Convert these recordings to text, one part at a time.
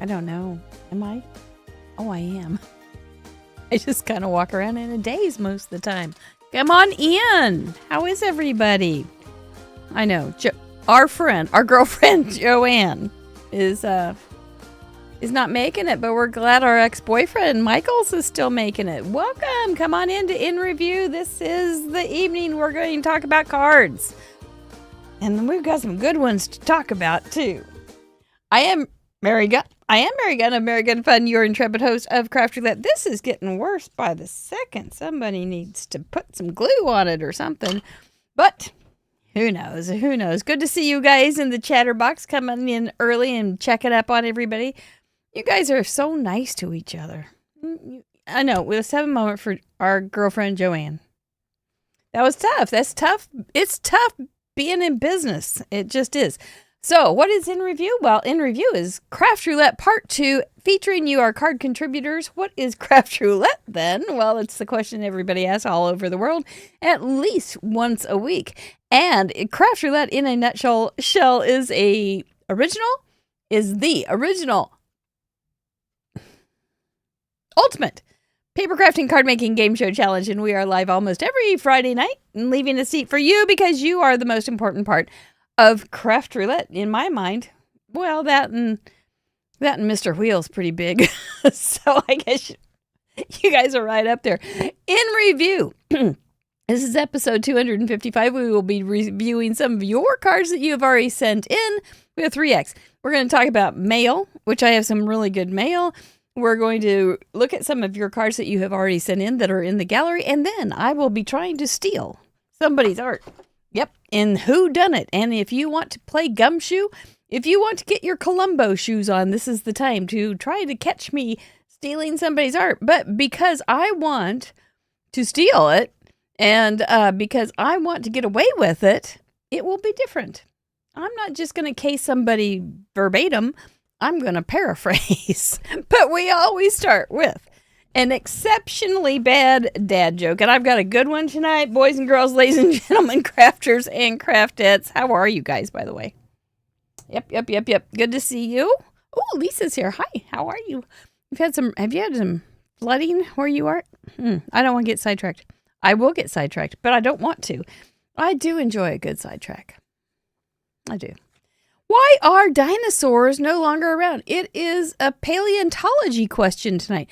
I don't know. Am I? Oh, I am. I just kind of walk around in a daze most of the time. Come on in. How is everybody? I know. Our girlfriend, Joanne, is not making it, but we're glad our ex-boyfriend, Michaels, is still making it. Welcome. Come on In Review. This is the evening we're going to talk about cards. And we've got some good ones to talk about, too. I am Mary Gunn of Mary Gunn Fun, your intrepid host of Craft Roulette. This is getting worse by the second. Somebody needs to put some glue on it or something. But who knows? Who knows? Good to see you guys in the chatter box coming in early and checking up on everybody. You guys are so nice to each other. I know. Let's have a moment for our girlfriend, Joanne. That was tough. That's tough. It's tough being in business. It just is. So, what is In Review? Well, In Review is Craft Roulette Part 2, featuring you, our card contributors. What is Craft Roulette, then? Well, it's the question everybody asks all over the world at least once a week. And Craft Roulette, in a nutshell, is the original ultimate paper crafting card making game show challenge. And we are live almost every Friday night and leaving a seat for you because you are the most important part of Craft Roulette, in my mind. Well, that and Mr. Wheel's pretty big. So I guess you guys are right up there. In Review. This is episode 255. We will be reviewing some of your cards that you have already sent in. We have 3X. We're going to talk about mail, which I have some really good mail. We're going to look at some of your cards that you have already sent in that are in the gallery. And then I will be trying to steal somebody's art. Yep, in Whodunit. And if you want to play gumshoe, if you want to get your Columbo shoes on, this is the time to try to catch me stealing somebody's art. But because I want to steal it, and because I want to get away with it, it will be different. I'm not just going to case somebody verbatim. I'm going to paraphrase. But we always start with an exceptionally bad dad joke. And I've got a good one tonight. Boys and girls, ladies and gentlemen, crafters and craftettes. How are you guys, by the way? Yep. Good to see you. Oh, Lisa's here. Hi, how are you? Have you had some flooding where you are? I don't want to get sidetracked. I will get sidetracked, but I don't want to. I do enjoy a good sidetrack. I do. Why are dinosaurs no longer around? It is a paleontology question tonight.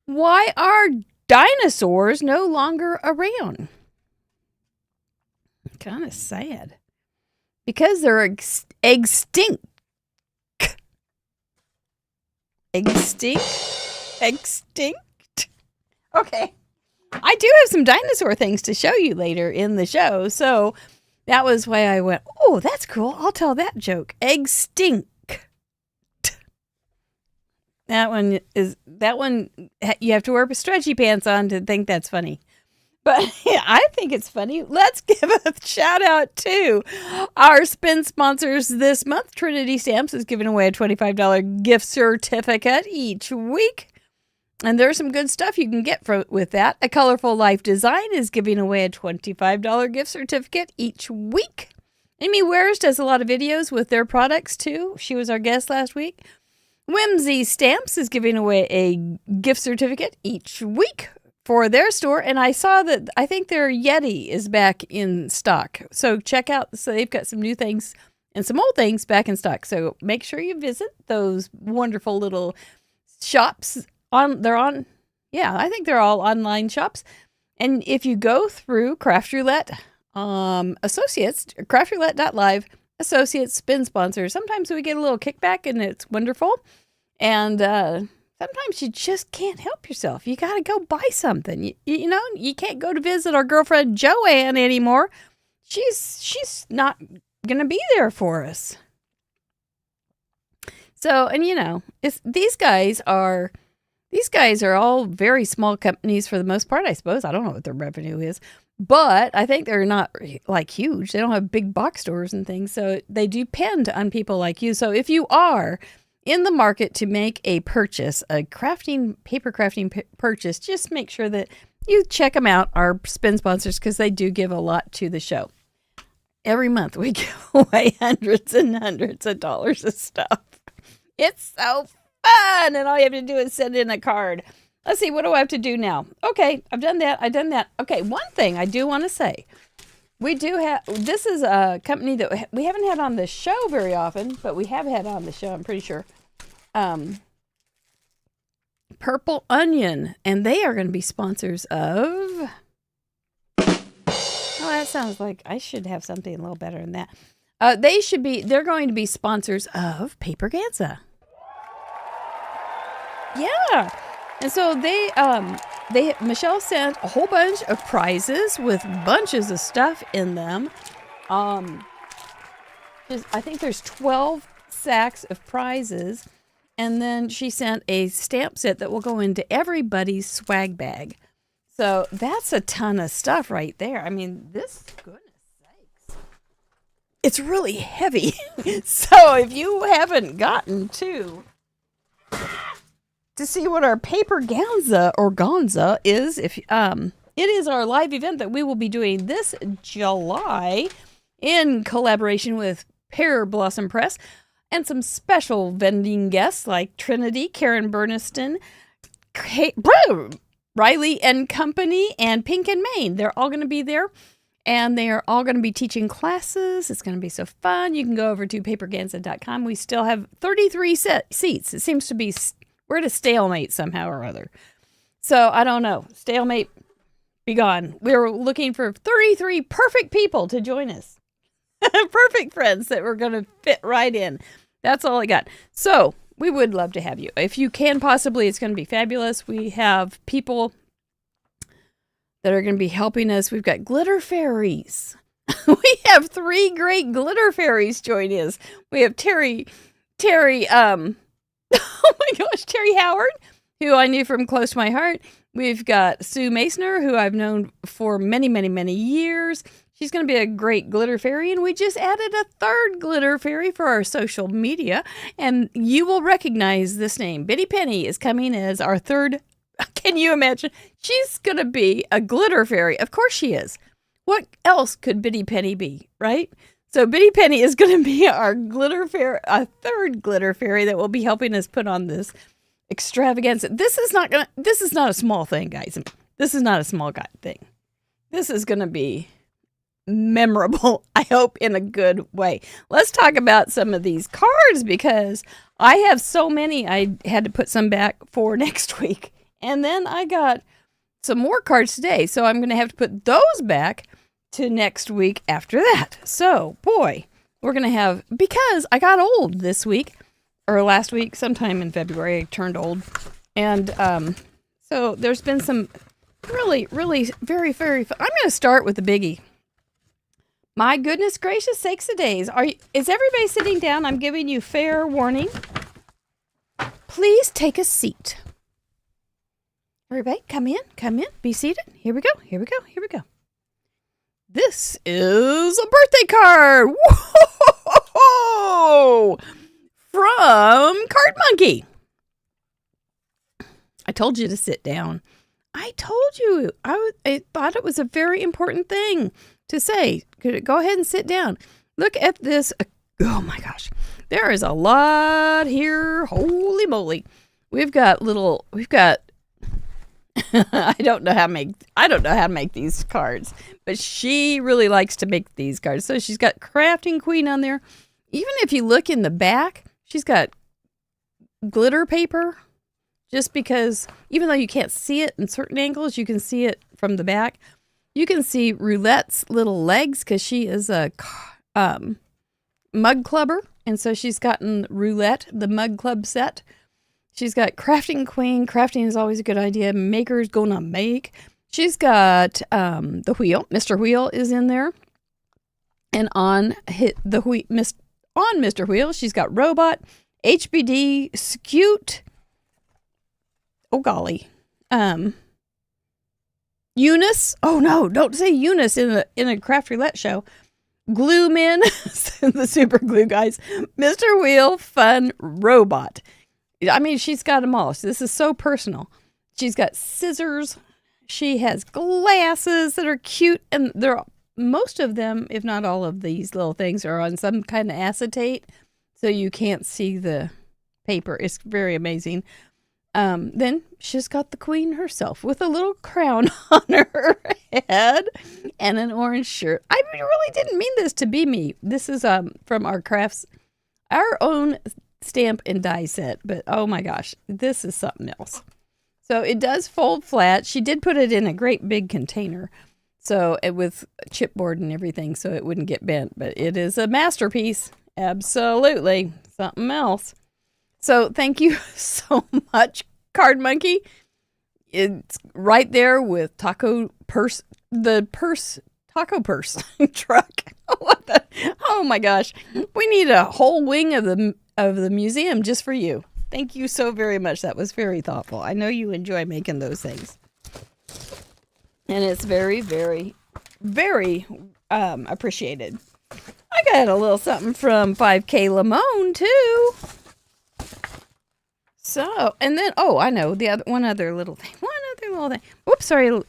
Why are dinosaurs no longer around? Kind of sad. Because they're extinct. Extinct? Okay. I do have some dinosaur things to show you later in the show. So that was why I went, oh, that's cool. I'll tell that joke. Extinct. That one, you have to wear stretchy pants on to think that's funny. But yeah, I think it's funny. Let's give a shout out to our spin sponsors this month. Trinity Stamps is giving away a $25 gift certificate each week. And there's some good stuff you can get with that. A Colorful Life Design is giving away a $25 gift certificate each week. Amy Wares does a lot of videos with their products too. She was our guest last week. Whimsy Stamps is giving away a gift certificate each week for their store. And I saw that I think their Yeti is back in stock. So check out. So they've got some new things and some old things back in stock. So make sure you visit those wonderful little shops. I think they're all online shops. And if you go through Craft Roulette Associates, craftroulette.live, Associates spin sponsors, sometimes we get a little kickback and it's wonderful. And sometimes you just can't help yourself. You got to go buy something. You know, you can't go to visit our girlfriend Joanne anymore. She's not going to be there for us. So, and you know, these guys are all very small companies for the most part, I suppose. I don't know what their revenue is. But I think they're not like huge. They don't have big box stores and things. So they depend on people like you. So if you are in the market to make a purchase, a paper crafting purchase, just make sure that you check them out, our spin sponsors, because they do give a lot to the show. Every month we give away hundreds and hundreds of dollars of stuff. It's so fun. And all you have to do is send in a card. Let's see, what do I have to do now? Okay, I've done that. Okay, one thing I do want to say. We do have, this is a company that we haven't had on the show very often, but we have had on the show, I'm pretty sure. Purple Onion, and they are going to be sponsors of, oh, that sounds like I should have something a little better than that. They're going to be sponsors of Paper Ganza. Yeah. And so Michelle sent a whole bunch of prizes with bunches of stuff in them. I think there's 12 sacks of prizes. And then she sent a stamp set that will go into everybody's swag bag. So that's a ton of stuff right there. I mean, goodness sakes. It's really heavy. So if you haven't gotten to see what our Paper Ganza is, it is our live event that we will be doing this July in collaboration with Pear Blossom Press and some special vending guests like Trinity, Karen Burniston, Riley and Company, and Pink and Maine. They're all going to be there, and they are all going to be teaching classes. It's going to be so fun. You can go over to paperganza.com. We still have 33 seats. It seems to be we're at a stalemate somehow or other. So I don't know. Stalemate, be gone. We're looking for 33 perfect people to join us. Perfect friends that we're going to fit right in. That's all I got. So we would love to have you. If you can possibly, it's going to be fabulous. We have people that are going to be helping us. We've got glitter fairies. We have 3 great glitter fairies joining us. We have Terry, oh my gosh, Terry Howard, who I knew from close to my heart. We've got Sue Masoner, who I've known for many, many, many years. She's going to be a great glitter fairy, and we just added a 3rd glitter fairy for our social media, and you will recognize this name. Bitty Penny is coming as our 3rd. Can you imagine? She's going to be a glitter fairy. Of course she is. What else could Bitty Penny be, right? So Bitty Penny is going to be our glitter fairy, a 3rd glitter fairy that will be helping us put on this extravaganza. This is not a small thing, guys. This is not a small thing. This is going to be memorable, I hope, in a good way. Let's talk about some of these cards, because I have so many. I had to put some back for next week. And then I got some more cards today. So I'm going to have to put those back to next week after that. So, boy, we're going to have, because I got old this week, or last week, sometime in February, I turned old. And so there's been some really, really very, very fun. I'm going to start with the biggie. My goodness gracious sakes a days. Is everybody sitting down? I'm giving you fair warning. Please take a seat. Everybody, come in, be seated. Here we go. This is a birthday card. Whoa! From Card Monkey. I told you to sit down. I told you. I thought it was a very important thing to say. Go ahead and sit down. Look at this. Oh my gosh. There is a lot here. Holy moly. We've got I don't know how to make these cards, but she really likes to make these cards. So she's got Crafting Queen on there. Even if you look in the back, she's got glitter paper, just because even though you can't see it in certain angles, you can see it from the back. You can see Roulette's little legs because she is a mug clubber. And so she's gotten Roulette, the mug club set. She's got Crafting Queen. Crafting is always a good idea. Maker's gonna make. She's got the wheel. Mr. Wheel is in there. And on Mr. Wheel, she's got Robot, HBD, Scute. Oh golly. Eunice. Oh no, don't say Eunice in a Craft Roulette show. Glue Men, the super glue guys. Mr. Wheel, Fun, Robot. I mean, she's got them all. So this is so personal. She's got scissors. She has glasses that are cute. And most of them, if not all of these little things, are on some kind of acetate. So you can't see the paper. It's very amazing. Then she's got the queen herself with a little crown on her head and an orange shirt. I really didn't mean this to be me. This is from our own stamp and die set, but oh my gosh, this is something else. So it does fold flat. She did put it in a great big container, so with chipboard and everything, so it wouldn't get bent. But it is a masterpiece, absolutely something else. So thank you so much, Card Monkey. It's right there with taco purse truck. Oh my gosh, we need a whole wing of the museum just for you. Thank you so very much. That was very thoughtful. I know you enjoy making those things, and it's very, very, very appreciated. I got a little something from 5K Limon too. So, and then I know one other little thing. Whoops, sorry.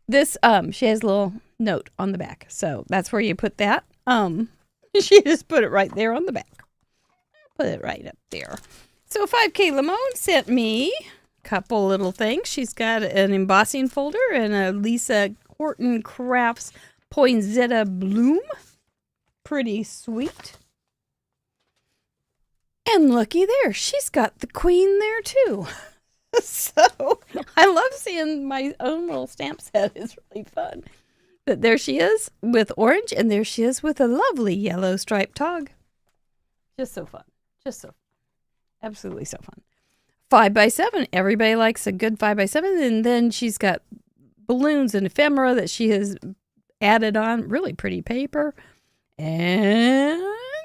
This she has a little note on the back, so that's where you put that. She just put it right there on the back. Put it right up there. So 5K Limon sent me a couple little things. She's got an embossing folder and a Lisa Horton Crafts Poinsettia Bloom. Pretty sweet. And looky there, she's got the queen there too. So I love seeing my own little stamp set. It's really fun. But there she is with orange, and there she is with a lovely yellow striped tog. Just so fun. Just so fun. Absolutely so fun. 5x7. Everybody likes a good 5x7. And then she's got balloons and ephemera that she has added on. Really pretty paper. And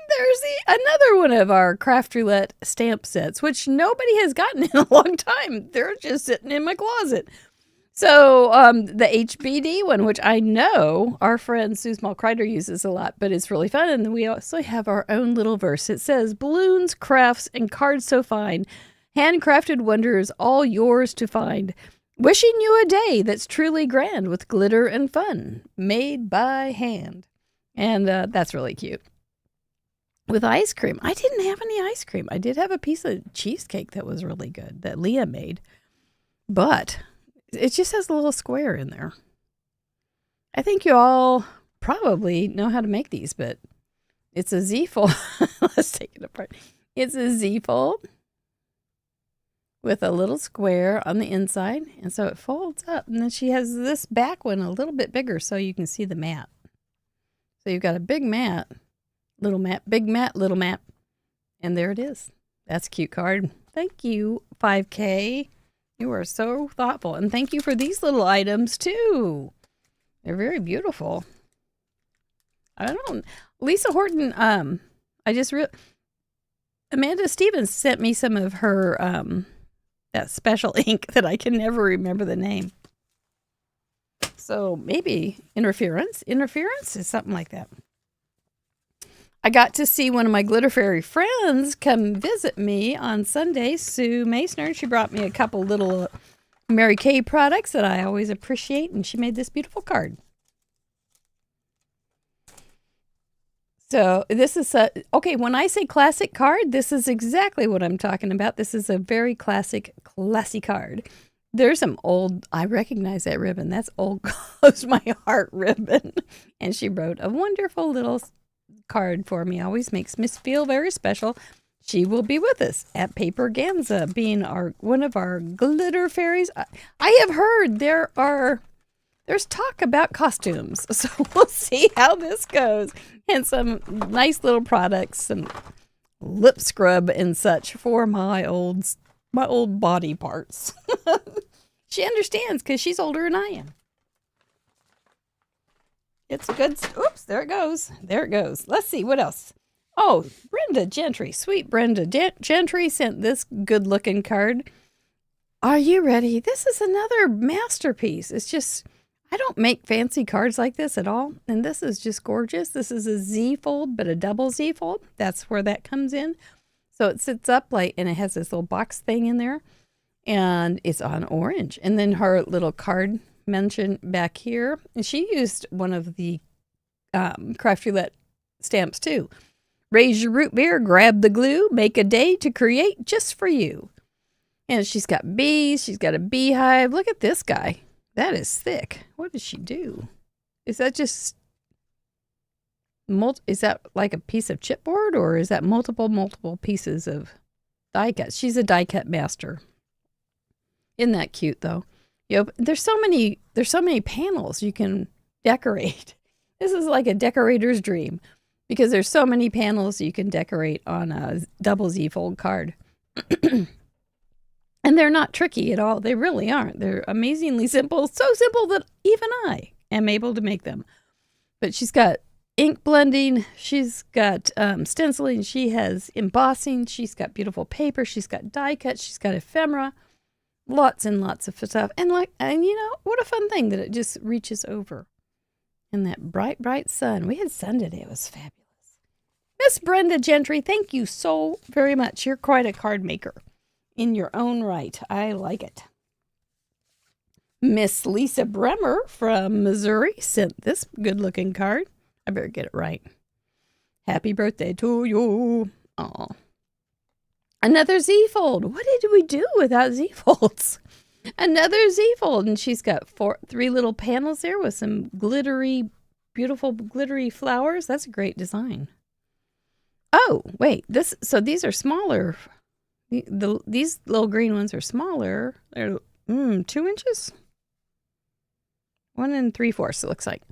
there's another one of our Craft Roulette stamp sets, which nobody has gotten in a long time. They're just sitting in my closet. So the HBD one, which I know our friend Sue Small Crider uses a lot, but it's really fun. And we also have our own little verse. It says, balloons, crafts, and cards so fine. Handcrafted wonders, all yours to find. Wishing you a day that's truly grand with glitter and fun. Made by hand. And that's really cute. With ice cream. I didn't have any ice cream. I did have a piece of cheesecake that was really good that Leah made. But it just has a little square in there. I think you all probably know how to make these, but it's a Z-fold. Let's take it apart. It's a Z-fold with a little square on the inside. And so it folds up. And then she has this back one a little bit bigger so you can see the mat. So you've got a big mat, little mat, big mat, little mat. And there it is. That's a cute card. Thank you, 5K. You are so thoughtful. And thank you for these little items, too. They're very beautiful. Lisa Horton, Amanda Stevens sent me some of her, that special ink that I can never remember the name. So maybe Interference is something like that. I got to see one of my Glitter Fairy friends come visit me on Sunday, Sue Masner. She brought me a couple little Mary Kay products that I always appreciate, and she made this beautiful card. So this is okay, when I say classic card, this is exactly what I'm talking about. This is a very classy card. There's some old, I recognize that ribbon. That's old Close My Heart ribbon. And she wrote a wonderful little card for me. Always makes me feel very special. She will be with us at Paper Ganza, being one of our glitter fairies. I have heard there's talk about costumes, so we'll see how this goes. And some nice little products, some lip scrub and such for my old body parts. She understands because she's older than I am. It's a good, oops, there it goes. Let's see, what else? Oh, Brenda Gentry, sweet Brenda Gentry sent this good looking card. Are you ready? This is another masterpiece. It's just, I don't make fancy cards like this at all. And this is just gorgeous. This is a Z fold, but a double Z fold. That's where that comes in. So it sits up and it has this little box thing in there. And it's on orange. And then her little card mentioned back here. And she used one of the Craft Roulette stamps too. Raise your root beer, grab the glue, make a day to create just for you. And she's got bees. She's got a beehive. Look at this guy. That is thick. What does she do? Is that just... is that like a piece of chipboard, or is that multiple pieces of die cut? She's a die cut master. Isn't that cute though? There's so many panels you can decorate. This is like a decorator's dream because there's so many panels you can decorate on a double Z fold card. And they're not tricky at all. They really aren't. They're amazingly simple. So simple that even I am able to make them. But she's got ink blending. She's got stenciling. She has embossing. She's got beautiful paper. She's got die cut. She's got ephemera. Lots and lots of stuff. And what a fun thing that it just reaches over. And that bright, bright sun. We had sun today. It was fabulous. Miss Brenda Gentry, thank you so very much. You're quite a card maker in your own right. I like it. Miss Lisa Bremer from Missouri sent this good-looking card. I better get it right. Happy birthday to you. Oh, another Z-fold. What did we do without Z-folds? Another Z-fold, and she's got three little panels there with some beautiful glittery flowers. That's a great design. Oh, wait. These are smaller. These little green ones are smaller. They're 2 inches? 1 3/4, it looks like.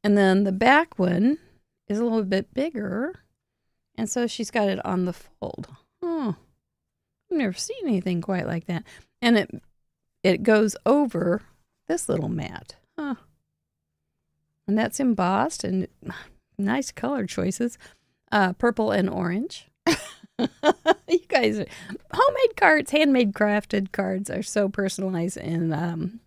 And then the back one is a little bit bigger. And so she's got it on the fold. Oh, I've never seen anything quite like that. And it goes over this little mat. Huh. And that's embossed and nice color choices. Purple and orange. You guys, homemade cards, handmade crafted cards are so personalized and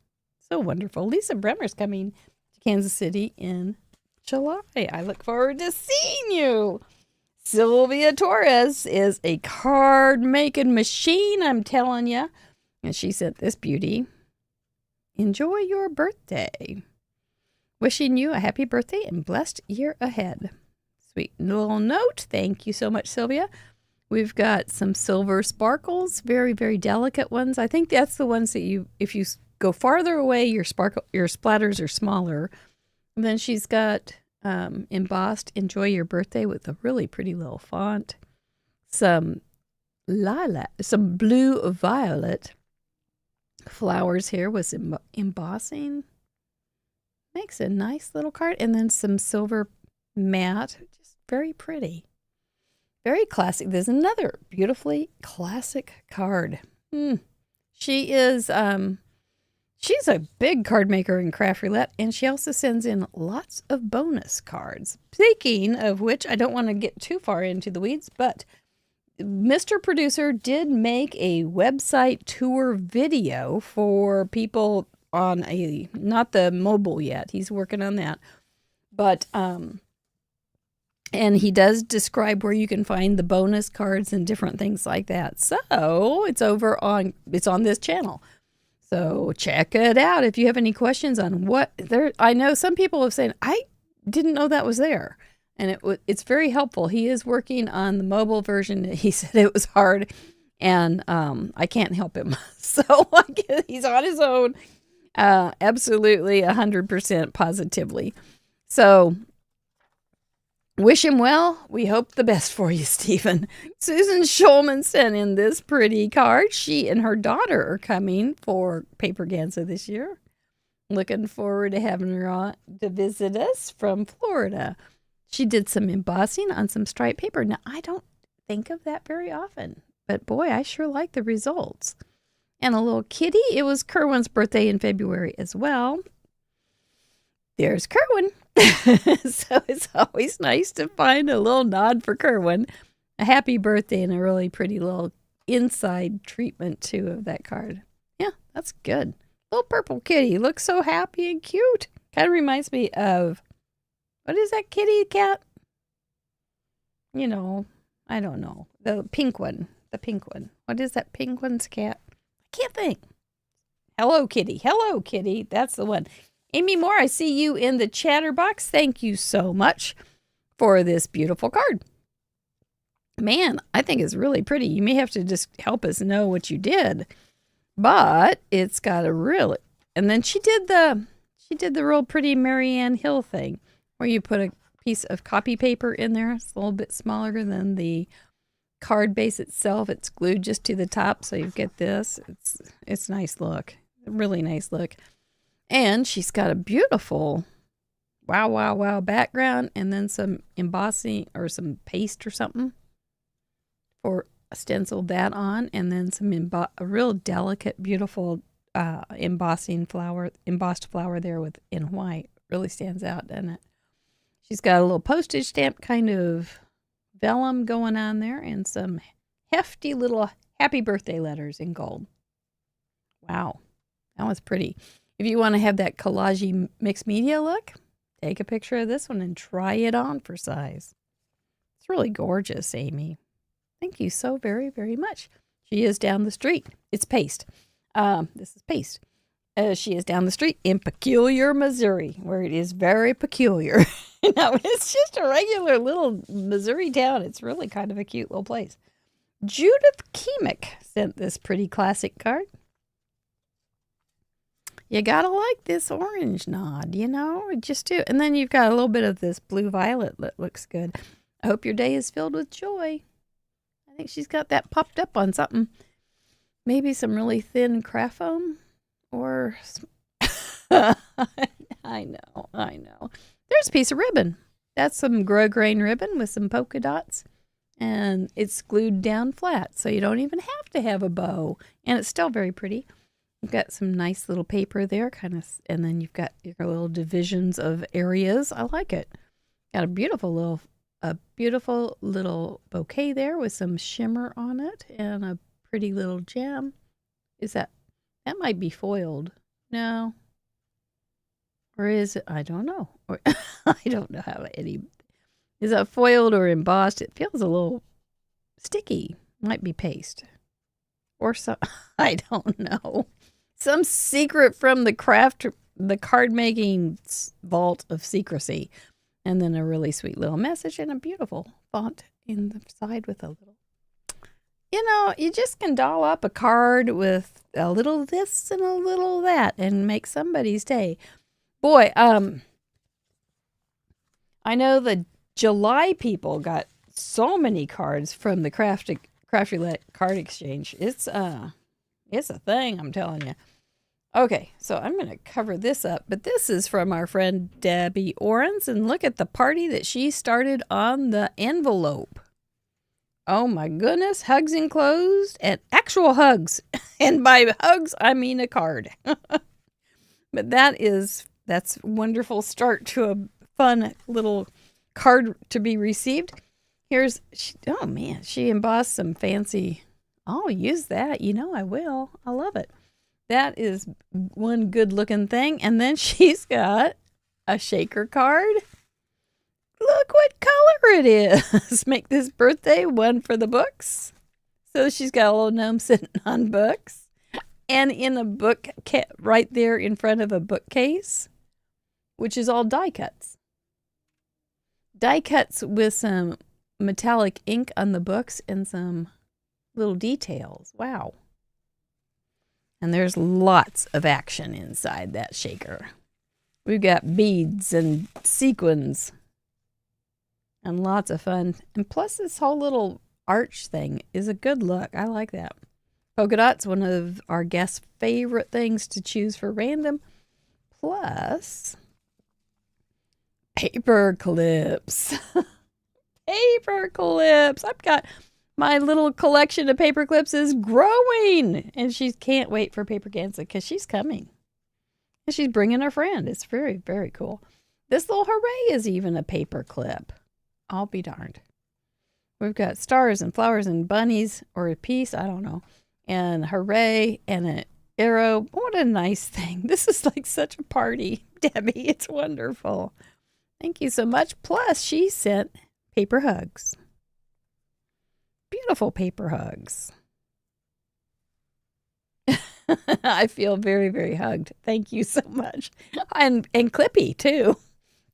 so wonderful. Lisa Bremer's coming to Kansas City in July. I look forward to seeing you. Sylvia Torres is a card making machine, I'm telling you. And she sent this beauty. Enjoy your birthday. Wishing you a happy birthday and blessed year ahead. Sweet little note. Thank you so much, Sylvia. We've got some silver sparkles, very, very delicate ones. I think that's the ones that if you go farther away, your splatters are smaller. And then she's got embossed "Enjoy Your Birthday" with a really pretty little font. Some lilac, some blue violet flowers here with some embossing. Makes a nice little card. And then some silver matte, just very pretty. Very classic. There's another beautifully classic card. She is, she's a big card maker in Craft Roulette, and she also sends in lots of bonus cards. Speaking of which, I don't want to get too far into the weeds, but Mr. Producer did make a website tour video for people on not the mobile yet. He's working on that. But, and he does describe where you can find the bonus cards and different things like that. So it's on this channel. So check it out if you have any questions on what there. I know some people have said, I didn't know that was there. And it's very helpful. He is working on the mobile version. He said it was hard, and I can't help him. So he's on his own, absolutely 100% positively. So wish him well. We hope the best for you, Stephen. Susan Schulman sent in this pretty card. She and her daughter are coming for Paper Ganza this year. Looking forward to having her on to visit us from Florida. She did some embossing on some striped paper. Now, I don't think of that very often, but boy, I sure like the results. And a little kitty. It was Kerwin's birthday in February as well. There's Kerwin. So it's always nice to find a little nod for Kerwin. A happy birthday and a really pretty little inside treatment, too, of that card. Yeah, that's good. Little purple kitty. Looks so happy and cute. Kind of reminds me of, what is that kitty cat? You know, I don't know. The pink one. The pink one. What is that penguin's cat? I can't think. Hello, Kitty. Hello, Kitty. That's the one. Amy Moore, I see you in the chatter box. Thank you so much for this beautiful card. Man, I think it's really pretty. You may have to just help us know what you did. But it's got a really, and then she did the real pretty Marianne Hill thing where you put a piece of copy paper in there. It's a little bit smaller than the card base itself. It's glued just to the top, so you get this. It's a nice look, a really nice look. And she's got a beautiful wow background, and then some embossing or some paste or something for stenciled that on, and then some a real delicate, beautiful embossed flower there in white. Really stands out, doesn't it? She's got a little postage stamp kind of vellum going on there, and some hefty little happy birthday letters in gold. Wow, that was pretty. If you want to have that collagey mixed media look, take a picture of this one and try it on for size. It's really gorgeous, Amy. Thank you so very, very much. She is down the street. It's paste. This is paste. She is down the street in Peculiar, Missouri, where it is very peculiar. No, it's just a regular little Missouri town. It's really kind of a cute little place. Judith Keemick sent this pretty classic card. You gotta like this orange nod, just do. And then you've got a little bit of this blue-violet that looks good. I hope your day is filled with joy. I think she's got that popped up on something. Maybe some really thin craft foam or I know. There's a piece of ribbon. That's some grosgrain ribbon with some polka dots, and it's glued down flat, so you don't even have to have a bow, and it's still very pretty. You've got some nice little paper there, and then you've got your little divisions of areas. I like it. Got a beautiful little bouquet there with some shimmer on it and a pretty little gem. That might be foiled? No. Or is it? I don't know. I don't know how is that foiled or embossed? It feels a little sticky. Might be paste. Or some, I don't know. Some secret from the card making vault of secrecy. And then a really sweet little message and a beautiful font in the side with a little. You just can doll up a card with a little this and a little that and make somebody's day. Boy, I know the July people got so many cards from the Craft Roulette card exchange. It's a thing, I'm telling you. Okay, so I'm going to cover this up, but this is from our friend Debbie Orens, and look at the party that she started on the envelope. Oh my goodness, hugs enclosed, and actual hugs. And by hugs, I mean a card. But that's a wonderful start to a fun little card to be received. She embossed some fancy, I'll use that, I will. I love it. That is one good looking thing. And then she's got a shaker card. Look what color it is. Make this birthday one for the books. So she's got a little gnome sitting on books. And in a book right there in front of a bookcase, which is all die cuts. Die cuts with some metallic ink on the books and some little details. Wow. And there's lots of action inside that shaker. We've got beads and sequins and lots of fun. And plus this whole little arch thing is a good look. I like that. Polka dots, one of our guests' favorite things to choose for random. Plus paper clips. Paper clips. I've got my little collection of paper clips is growing, and she can't wait for Paper Gansa because she's coming. And she's bringing her friend. It's very, very cool. This little hooray is even a paper clip. I'll be darned. We've got stars and flowers and bunnies, or a piece, I don't know, and hooray and an arrow. What a nice thing. This is like such a party, Debbie. It's wonderful. Thank you so much. Plus, she sent paper hugs. Beautiful paper hugs. I feel very, very hugged. Thank you so much. And Clippy, too.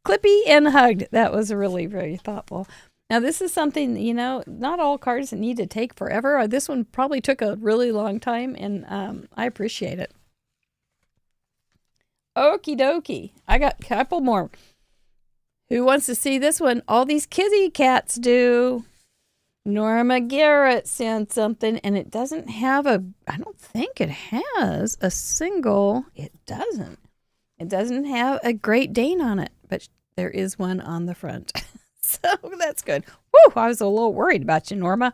Clippy and hugged. That was really very thoughtful. Now, this is something, not all cards need to take forever. This one probably took a really long time, and I appreciate it. Okie dokie. I got a couple more. Who wants to see this one? All these kitty cats do. Norma Garrett sent something, and it doesn't have I don't think it has a single, it doesn't have a Great Dane on it, but there is one on the front. So that's good. Woo, I was a little worried about you, Norma.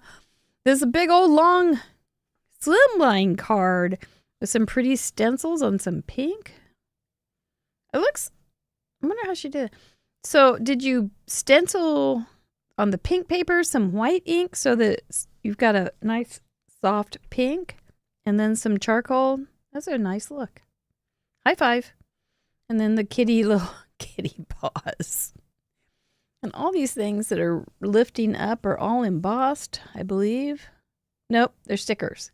There's a big old long slimline card with some pretty stencils on some pink. I wonder how she did it. So did you stencil on the pink paper some white ink so that you've got a nice soft pink and then some charcoal? That's a nice look. High five. And then the little kitty paws. And all these things that are lifting up are all embossed, I believe. Nope, they're stickers.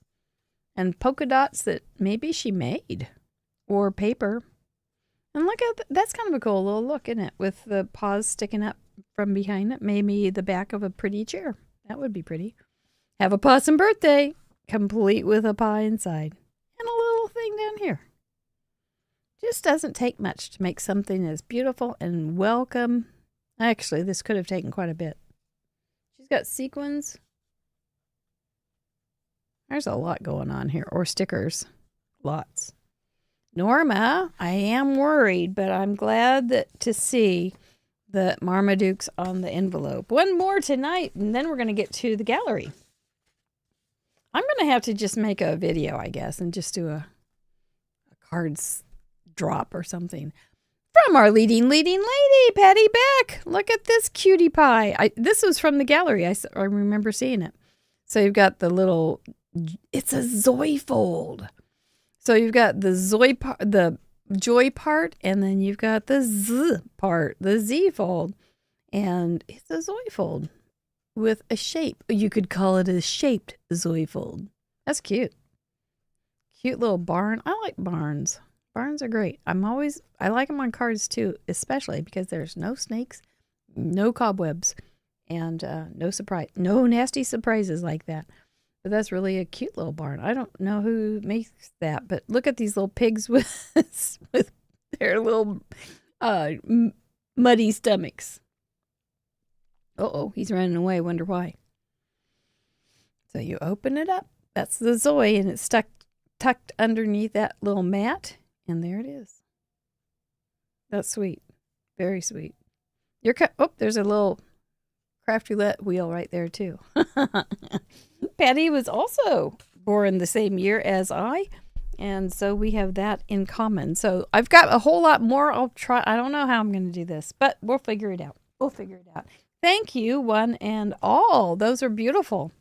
And polka dots that maybe she made. Or paper. And look at that's kind of a cool little look, isn't it? With the paws sticking up from behind it. Maybe the back of a pretty chair. That would be pretty. Have a possum birthday, complete with a pie inside. And a little thing down here. Just doesn't take much to make something as beautiful and welcome. Actually, this could have taken quite a bit. She's got sequins. There's a lot going on here. Or stickers. Lots. Norma, I am worried, but I'm glad to see the Marmaduke's on the envelope. One more tonight, and then we're going to get to the gallery. I'm going to have to just make a video, I guess, and just do a cards drop or something. From our leading lady, Patty Beck. Look at this cutie pie. This was from the gallery. I remember seeing it. So you've got the little, it's a Zoe fold. So you've got the joy part, and then you've got the Z part, the Z fold. And it's a Zoe fold with a shape. You could call it a shaped Zoe fold. That's cute. Cute little barn. I like barns. Barns are great. I like them on cards too, especially because there's no snakes, no cobwebs, and no nasty surprises like that. But that's really a cute little barn. I don't know who makes that, but look at these little pigs with their little muddy stomachs. Uh-oh, he's running away. Wonder why. So you open it up. That's the Zoe, and it's tucked underneath that little mat. And there it is. That's sweet. Very sweet. There's a little craft roulette wheel right there, too. Patty was also born the same year as I. And so we have that in common. So I've got a whole lot more. I'll try. I don't know how I'm going to do this, but we'll figure it out. Thank you, one and all. Those are beautiful.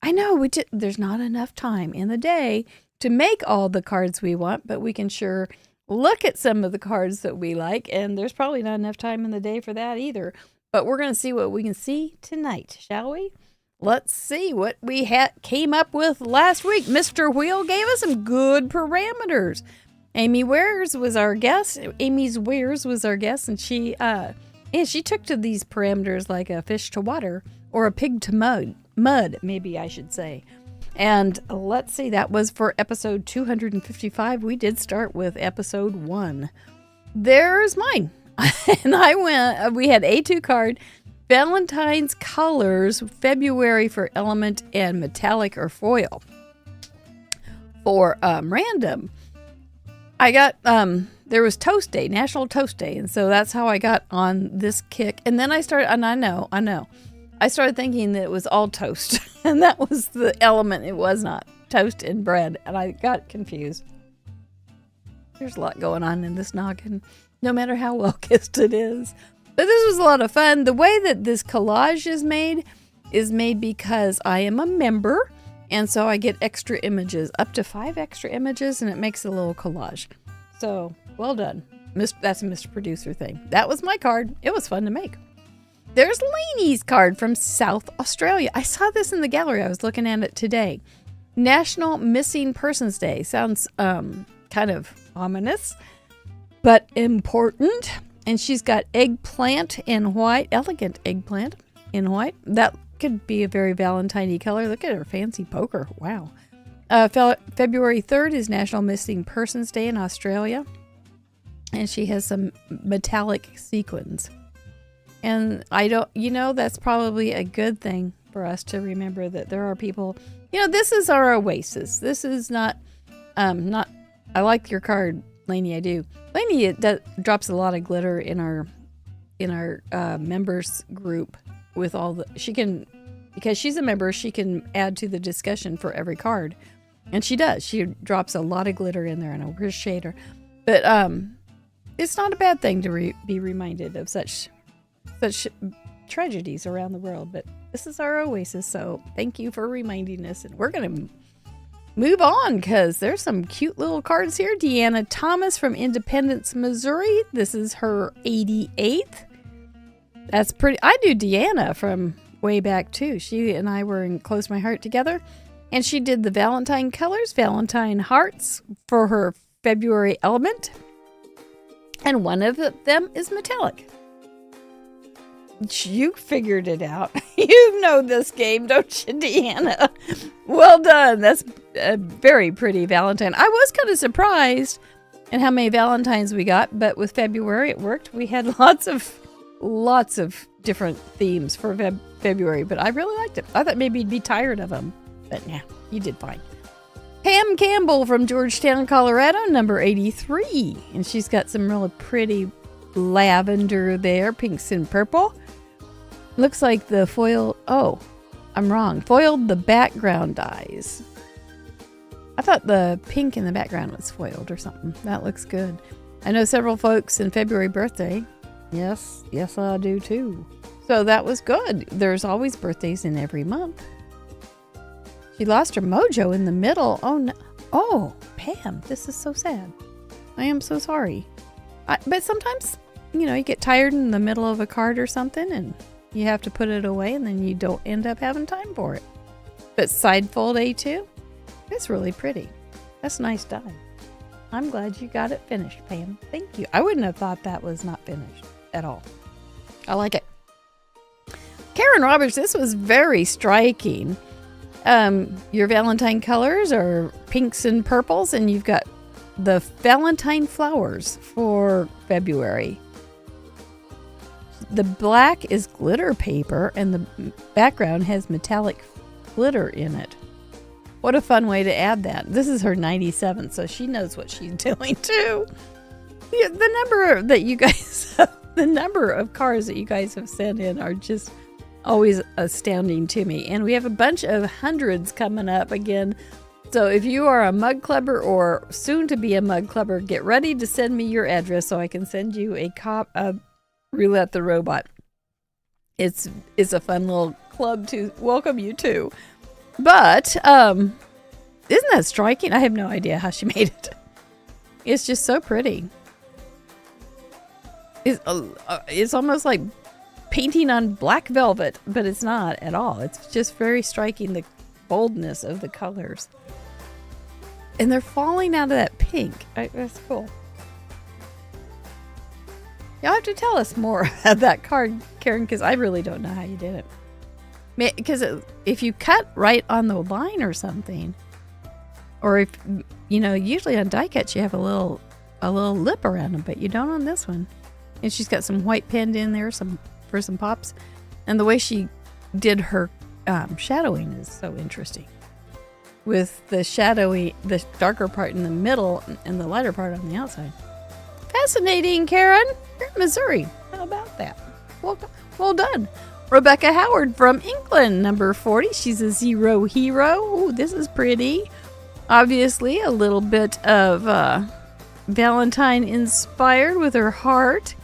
I know there's not enough time in the day to make all the cards we want, but we can sure look at some of the cards that we like, and there's probably not enough time in the day for that either. But we're going to see what we can see tonight, shall we? Let's see what we came up with last week. Mr. Wheel gave us some good parameters. Amy's Wares was our guest, and she took to these parameters like a fish to water, or a pig to mud, maybe I should say. And let's see, that was for episode 255. We did start with episode 1. There's mine. And we had A2 card, Valentine's Colors, February for element and metallic or foil. For random, I got, there was Toast Day, National Toast Day. And so that's how I got on this kick. And then I started, and I know. I started thinking that it was all toast, and that was the element. It was not toast and bread, and I got confused. There's a lot going on in this noggin, no matter how well kissed it is. But this was a lot of fun. The way that this collage is made because I am a member, and so I get extra images, up to 5 extra images, and it makes a little collage. So, well done. That's a Mr. Producer thing. That was my card. It was fun to make. There's Lainey's card from South Australia. I saw this in the gallery. I was looking at it today. National Missing Persons Day. Sounds kind of ominous, but important. And she's got eggplant in white, elegant eggplant. in white. That could be a very Valentine-y color. Look at her fancy poker. Wow. February 3rd is National Missing Persons Day in Australia. And she has some metallic sequins. And that's probably a good thing for us to remember that there are people, this is our oasis. This is not, I like your card, Lainey, I do. Lainey drops a lot of glitter in our members group with all because she's a member, she can add to the discussion for every card. And she does. She drops a lot of glitter in there, and I appreciate her. But it's not a bad thing to be reminded of such tragedies around the world. But this is our oasis, so thank you for reminding us. And we're going to move on because there's some cute little cards here. Deanna Thomas from Independence, Missouri. This is her 88th. That's pretty. I knew Deanna from way back too. She and I were in Close My Heart together, and she did the Valentine colors, Valentine hearts for her February element, and one of them is metallic. You figured it out. You know this game, don't you, Deanna? Well done. That's a very pretty Valentine. I was kind of surprised at how many Valentines we got, but with February it worked. We had lots of different themes for February, but I really liked it. I thought maybe you'd be tired of them, but nah, you did fine. Pam Campbell from Georgetown, Colorado, number 83, and she's got some really pretty lavender there, pinks and purple. Looks like the foil, I'm wrong, foiled the background dies. I thought the pink in the background was foiled or something. That looks good. I know several folks in February birthday. Yes, I do too. So that was good. There's always birthdays in every month. She lost her mojo in the middle. Oh, no. Oh, Pam, this is so sad. I am so sorry. But sometimes, you get tired in the middle of a card or something and you have to put it away and then you don't end up having time for it. But side fold A2, it's really pretty. That's nice dye. I'm glad you got it finished, Pam. Thank you. I wouldn't have thought that was not finished at all. I like it. Karen Roberts, this was very striking. Your Valentine colors are pinks and purples, and you've got the Valentine flowers for February. The black is glitter paper, and the background has metallic glitter in it. What a fun way to add that. This is her 97th, so she knows what she's doing too. The number that you guys, the number of cards that you guys have sent in are just always astounding to me. And we have a bunch of hundreds coming up again. So if you are a mug clubber or soon to be a mug clubber, get ready to send me your address so I can send you a copy of Roulette the Robot. It's a fun little club to welcome you to. But isn't that striking? I have no idea how she made it. It's just so pretty. It's almost like painting on black velvet, but it's not at all. It's just very striking, the boldness of the colors. And they're falling out of that pink. That's cool. Y'all have to tell us more about that card, Karen, because I really don't know how you did it. Because if you cut right on the line or something, or if, usually on die cuts you have a little lip around them, but you don't on this one. And she's got some white pinned in there for some pops. And the way she did her shadowing is so interesting. With the darker part in the middle and the lighter part on the outside. Fascinating, Karen. You're in Missouri. How about that? Well done. Rebecca Howard from England, number 40. She's a zero hero. Ooh, this is pretty. Obviously, a little bit of Valentine inspired with her heart.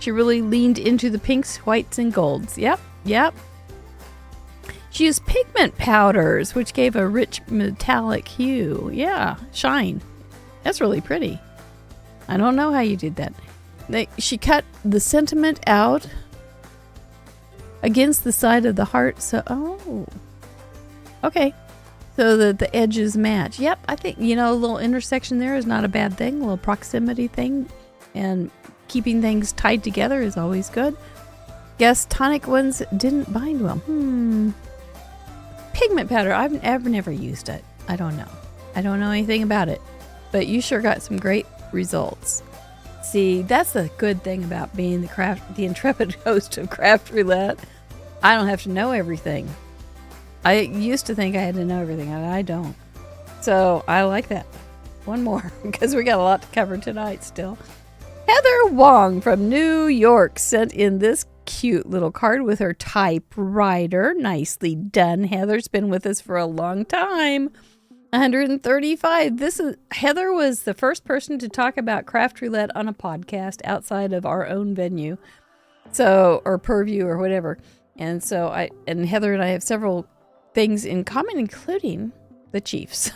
She really leaned into the pinks, whites, and golds. Yep. She used pigment powders, which gave a rich metallic hue. Yeah, shine. That's really pretty. I don't know how you did that. She cut the sentiment out against the side of the heart. Okay. So that the edges match. Yep, I think, a little intersection there is not a bad thing. A little proximity thing. And keeping things tied together is always good. Guess tonic ones didn't bind well. Pigment powder. I've never used it. I don't know. I don't know anything about it. But you sure got some great results. See, that's the good thing about being the intrepid host of Craft Roulette. I don't have to know everything. I used to think I had to know everything, and I don't. So I like that. One more, because we got a lot to cover tonight still. Heather Wong from New York sent in this cute little card with her typewriter. Nicely done. Heather's been with us for a long time. 135. Heather was the first person to talk about Craft Roulette on a podcast outside of our own venue. Or Purview or whatever. And so Heather and I have several things in common, including the Chiefs.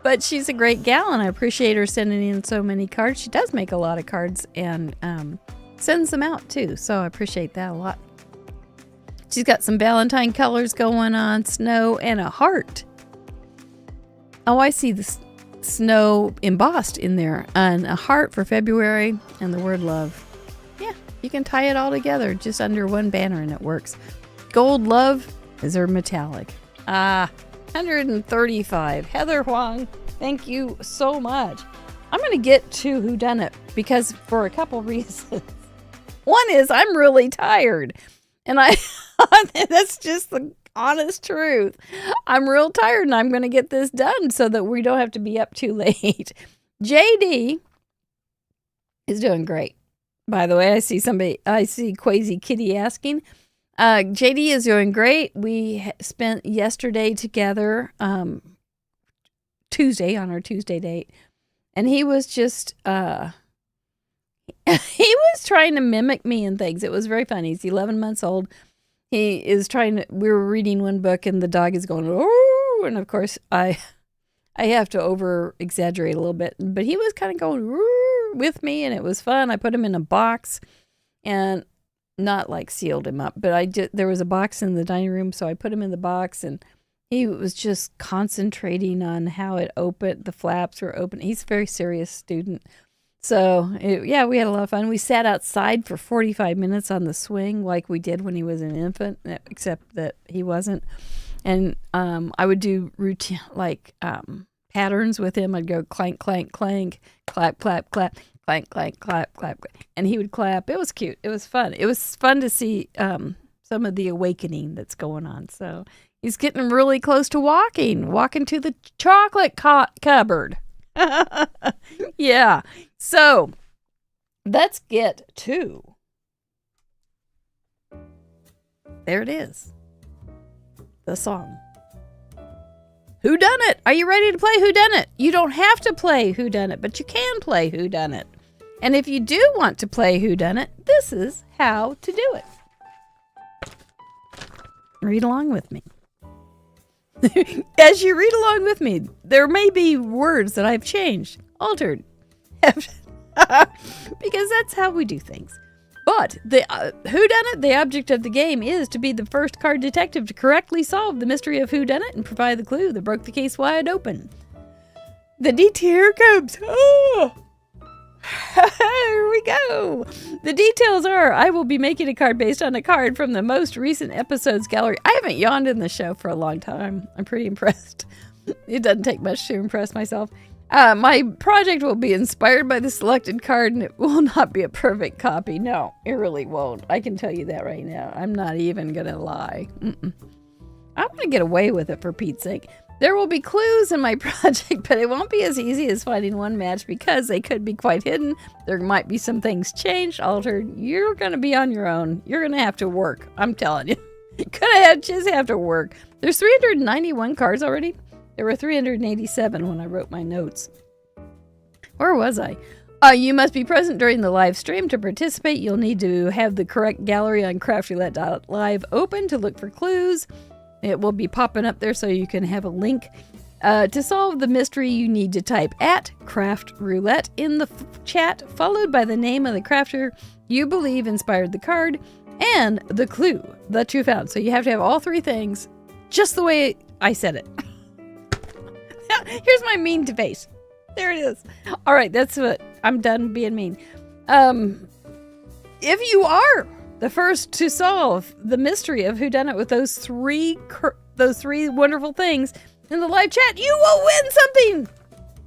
But she's a great gal, and I appreciate her sending in so many cards. She does make a lot of cards and sends them out too, so I appreciate that a lot. She's got some Valentine colors going on, snow, and a heart. Oh, I see the snow embossed in there, and a heart for February, and the word love. Yeah, you can tie it all together just under one banner, and it works. Gold love is her metallic. 135. Heather Huang, thank you so much. I'm going to get to Whodunit because for a couple reasons. One is I'm really tired. And that's just the honest truth. I'm real tired and I'm going to get this done so that we don't have to be up too late. JD is doing great. By the way, I see Crazy Kitty asking. JD is doing great. We spent yesterday together, Tuesday, on our Tuesday date. And he was just, he was trying to mimic me and things. It was very funny. He's 11 months old. We were reading one book and the dog is going, oh, and of course I have to over exaggerate a little bit, but he was kind of going with me and it was fun. I put him in a box and not like sealed him up, but there was a box in the dining room, so I put him in the box and he was just concentrating on how it opened, the flaps were open. He's a very serious student. So we had a lot of fun. We sat outside for 45 minutes on the swing like we did when he was an infant, except that he wasn't. And I would do routine, patterns with him. I'd go clank, clank, clank, clap, clap, clap. Clank, clank, clap, clap, clap. And he would clap. It was cute. It was fun. It was fun to see some of the awakening that's going on. So he's getting really close to walking to the chocolate cupboard. Yeah. So let's get to. There it is. The song. Whodunit? Are you ready to play Whodunit? You don't have to play Whodunit, but you can play Whodunit. And if you do want to play Whodunit, this is how to do it. Read along with me. As you read along with me, there may be words that I've changed, altered, because that's how we do things. But the Whodunit, the object of the game, is to be the first card detective to correctly solve the mystery of Whodunit and provide the clue that broke the case wide open. The detail here comes. Oh, here we go. The details are: I will be making a card based on a card from the most recent episode's gallery. I haven't yawned in the show for a long time. I'm pretty impressed. It doesn't take much to impress myself. My project will be inspired by the selected card, and it will not be a perfect copy. No, it really won't. I can tell you that right now. I'm not even going to lie. I want to get away with it, for Pete's sake. There will be clues in my project, but it won't be as easy as finding one match because they could be quite hidden. There might be some things changed, altered. You're going to be on your own. You're going to have to work. I'm telling you. Just have to work. There's 391 cards already. There were 387 when I wrote my notes. Where was I? You must be present during the live stream. To participate, you'll need to have the correct gallery on craftroulette.live open to look for clues. It will be popping up there so you can have a link. To solve the mystery, you need to type @craftroulette in the chat, followed by the name of the crafter you believe inspired the card and the clue that you found. So you have to have all three things just the way I said it. Here's my mean face. There it is. All right, that's what I'm done being mean. If you are the first to solve the mystery of Whodunit with those three wonderful things in the live chat, you will win something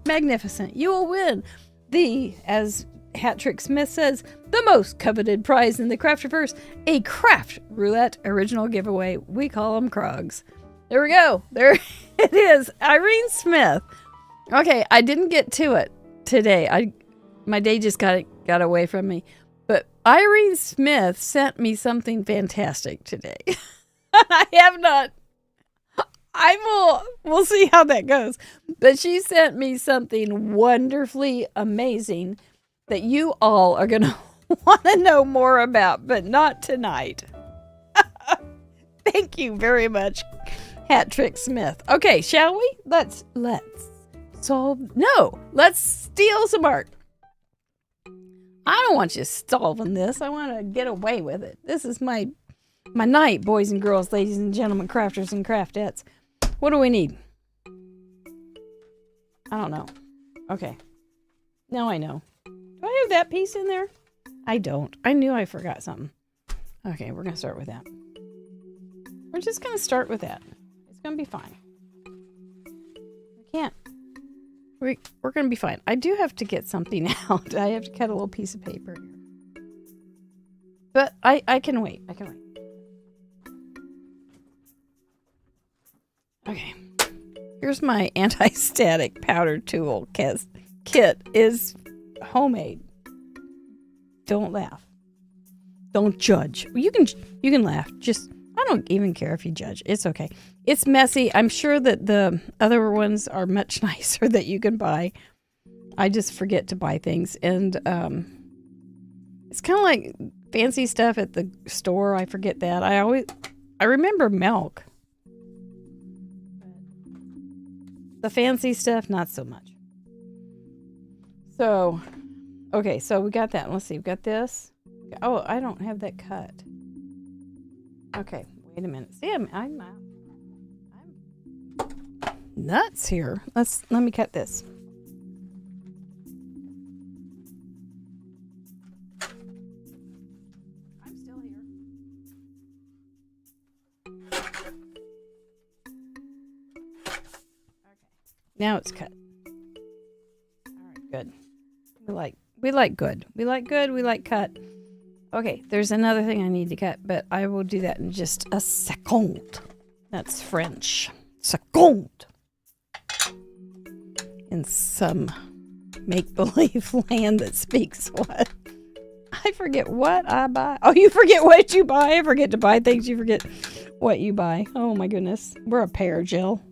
magnificent. You will win as Hat Trick Smith says, the most coveted prize in the Craftiverse, a Craft Roulette original giveaway. We call them Krogs. There we go. There it is. Irene Smith. Okay, I didn't get to it today. My day just got away from me. But Irene Smith sent me something fantastic today. I have not. We'll see how that goes. But she sent me something wonderfully amazing that you all are going to want to know more about, but not tonight. Thank you very much, Hat Trick Smith. Okay, shall we? Let's solve. No, let's steal some art. I don't want you solving this. I want to get away with it. This is my night, boys and girls, ladies and gentlemen, crafters and craftettes. What do we need? I don't know. Okay. Now I know. Do I have that piece in there? I don't. I knew I forgot something. Okay, we're going to start with that. We're just going to start with that. It's going to be fine. We're going to be fine. I do have to get something out. I have to cut a little piece of paper here. But I can wait. I can wait. Okay. Here's my anti-static powder tool kit. Is homemade. Don't laugh. Don't judge. You can laugh. Just I don't even care if you judge. It's okay. It's messy. I'm sure that the other ones are much nicer that you can buy. I just forget to buy things, and it's kind of like fancy stuff at the store. I forget that. I remember milk. The fancy stuff, not so much. So, okay, so we got that. Let's see, we've got this. Oh, I don't have that cut. Okay, wait a minute. See, I'm nuts here. Let me cut this. I'm still here. Okay. Now it's cut. All right, good. We like good. We like good. We like cut. Okay, there's another thing I need to cut, but I will do that in just a second. That's French. Second. In some make-believe land that speaks what? I forget what I buy. Oh, you forget what you buy. I forget to buy things. You forget what you buy. Oh my goodness. We're a pair, Jill.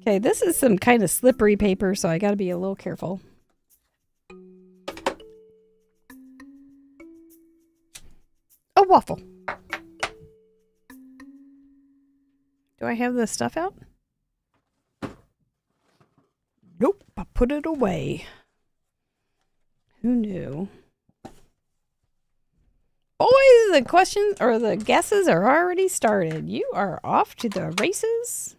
Okay, this is some kind of slippery paper, so I got to be a little careful. A waffle. Do I have the stuff out? Nope, I put it away. Who knew? Boys, the questions or the guesses are already started. You are off to the races.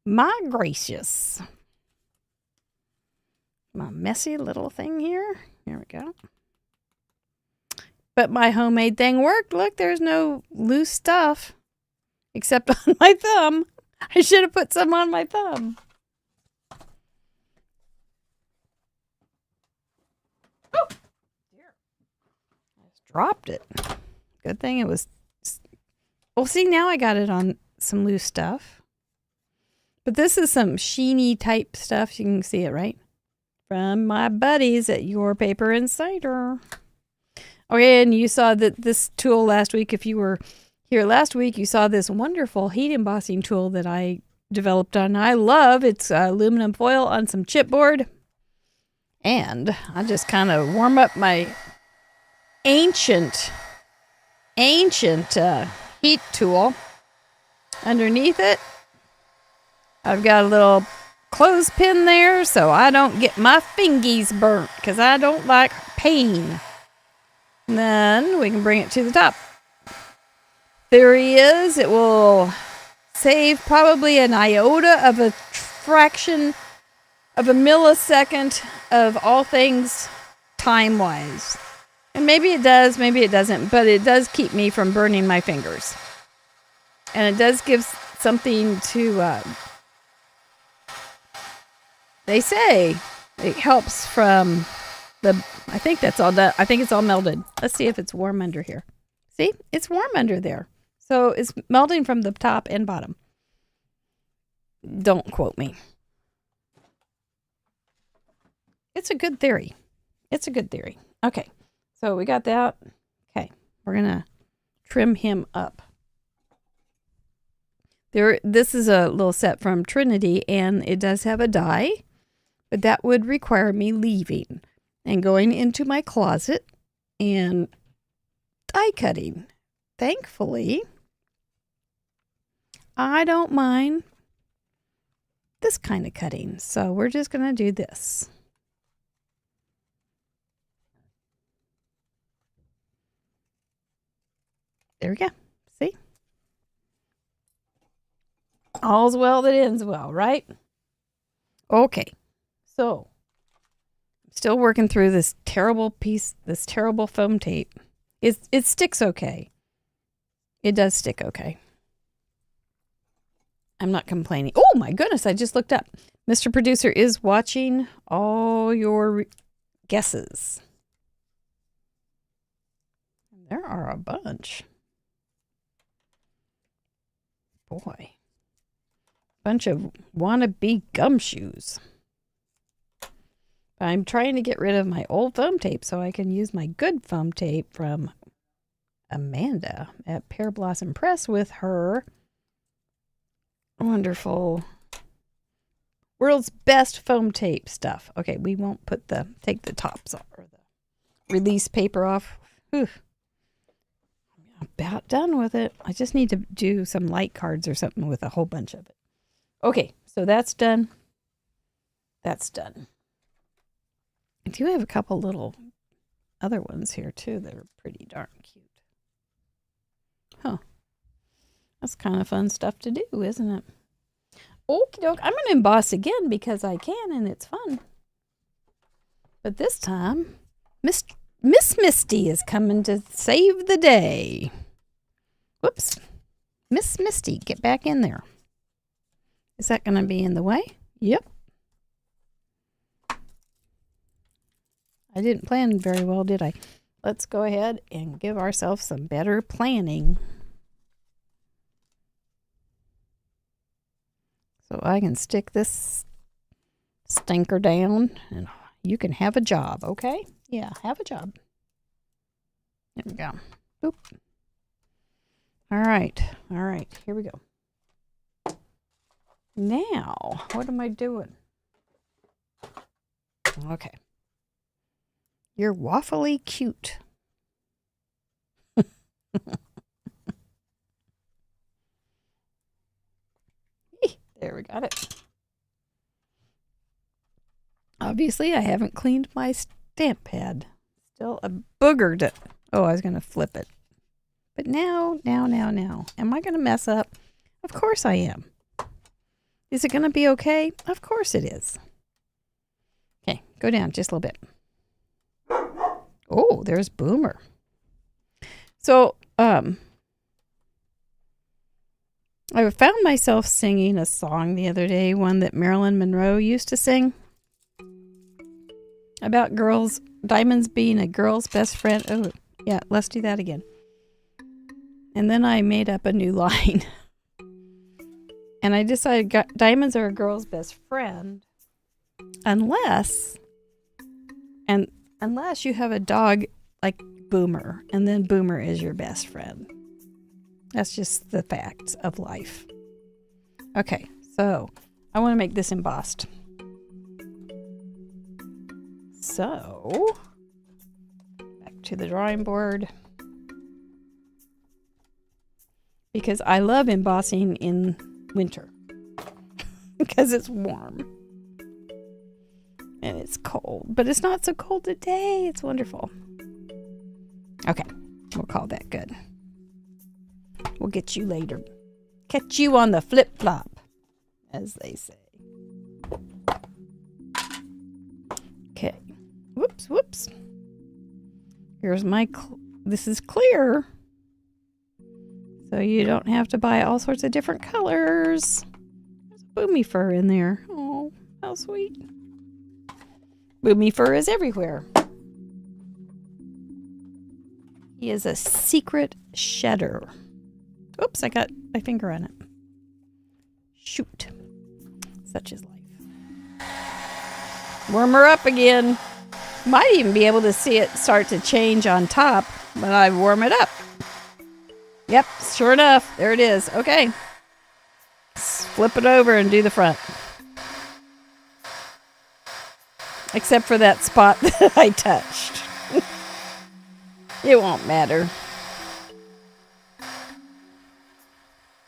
My gracious. My messy little thing here. Here we go. But my homemade thing worked. Look, there's no loose stuff. Except on my thumb. I should have put some on my thumb. Oh, dear. I just dropped it. Good thing it was... Well, see, now I got it on some loose stuff. But this is some sheeny type stuff. You can see it, right? From my buddies at Your Paper and Cider. Okay, and you saw that this tool last week. If you were here last week, you saw this wonderful heat embossing tool that I developed on. I love it's aluminum foil on some chipboard. And I just kind of warm up my ancient heat tool. Underneath it, I've got a little clothespin there so I don't get my fingies burnt because I don't like pain. And then we can bring it to the top. Theory is it will save probably an iota of a fraction of a millisecond of all things time-wise. And maybe it does, maybe it doesn't, but it does keep me from burning my fingers. And it does give something to, they say it helps from I think that's all done. I think it's all melted. Let's see if it's warm under here. See, it's warm under there. So it's melting from the top and bottom. Don't quote me. It's a good theory. It's a good theory. Okay, so we got that. Okay, we're going to trim him up. This is a little set from Trinity, and it does have a die, but that would require me leaving and going into my closet and die cutting. Thankfully, I don't mind this kind of cutting, so we're just going to do this. There we go. See? All's well that ends well, right? Okay. So, still working through this terrible foam tape. It sticks okay. It does stick okay. I'm not complaining. Oh my goodness, I just looked up. Mr. Producer is watching all your guesses. There are a bunch. Boy. Bunch of wannabe gumshoes. I'm trying to get rid of my old foam tape so I can use my good foam tape from Amanda at Pear Blossom Press with her wonderful world's best foam tape stuff. Okay, we won't take the tops off or the release paper off. Whew. I'm about done with it. I just need to do some light cards or something with a whole bunch of it. Okay, so that's done. That's done. I do have a couple little other ones here too that are pretty darn cute. Huh. That's kind of fun stuff to do, isn't it? Okie doke. I'm going to emboss again because I can and it's fun. But this time, Miss Misty is coming to save the day. Whoops. Miss Misty, get back in there. Is that going to be in the way? Yep. I didn't plan very well, did I? Let's go ahead and give ourselves some better planning. So I can stick this stinker down and you can have a job, okay? Yeah, have a job. There we go. Boop. All right, here we go. Now, what am I doing? Okay. You're waffly cute. There, we got it. Obviously, I haven't cleaned my stamp pad. Still a booger to... Oh, I was going to flip it. But now. Am I going to mess up? Of course I am. Is it going to be okay? Of course it is. Okay, go down just a little bit. Oh, there's Boomer. So, I found myself singing a song the other day, one that Marilyn Monroe used to sing about girls, diamonds being a girl's best friend. Oh, yeah, let's do that again. And then I made up a new line. And I decided diamonds are a girl's best friend unless you have a dog like Boomer, and then Boomer is your best friend. That's just the facts of life. Okay, so I want to make this embossed. So, back to the drawing board. Because I love embossing in winter. Because it's warm. And it's cold. But it's not so cold today. It's wonderful. Okay, we'll call that good. We'll get you later. Catch you on the flip-flop, as they say. Okay. Whoops. Here's my, this is clear. So you don't have to buy all sorts of different colors. There's a boomy fur in there. Oh, how sweet. Boomy fur is everywhere. He is a secret shedder. Oops, I got my finger on it. Shoot. Such is life. Warm her up again. Might even be able to see it start to change on top when I warm it up. Yep, sure enough. There it is. Okay. Let's flip it over and do the front. Except for that spot that I touched. It won't matter.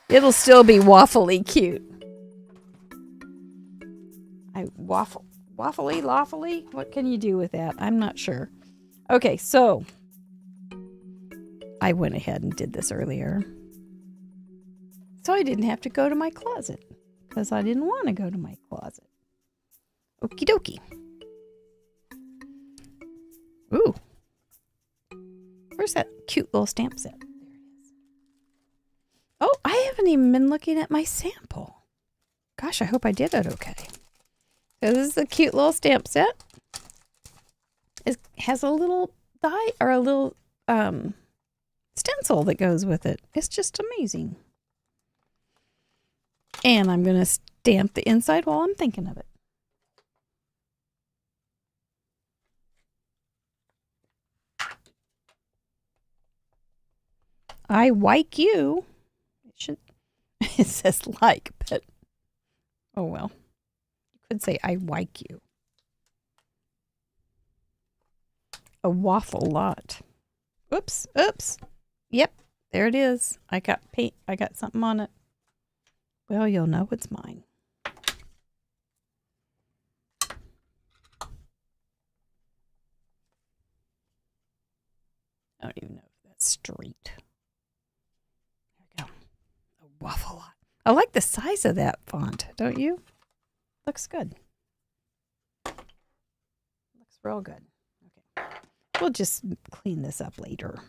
It'll still be waffly cute. Waffly, lawfully? What can you do with that? I'm not sure. Okay, so I went ahead and did this earlier. So I didn't have to go to my closet because I didn't want to go to my closet. Okie dokie. Ooh. Where's that cute little stamp set? There it is. Oh, I haven't even been looking at my sample. Gosh, I hope I did it okay. So this is a cute little stamp set. It has a little die or a little stencil that goes with it. It's just amazing. And I'm going to stamp the inside while I'm thinking of it. I like you. It says like, but oh well. You could say I like you. A waffle lot. Oops. Yep, there it is. I got paint. I got something on it. Well, you'll know it's mine. I don't even know if that's straight. There we go. A waffle lot. I like the size of that font, don't you? Looks good. Looks real good. Okay. We'll just clean this up later.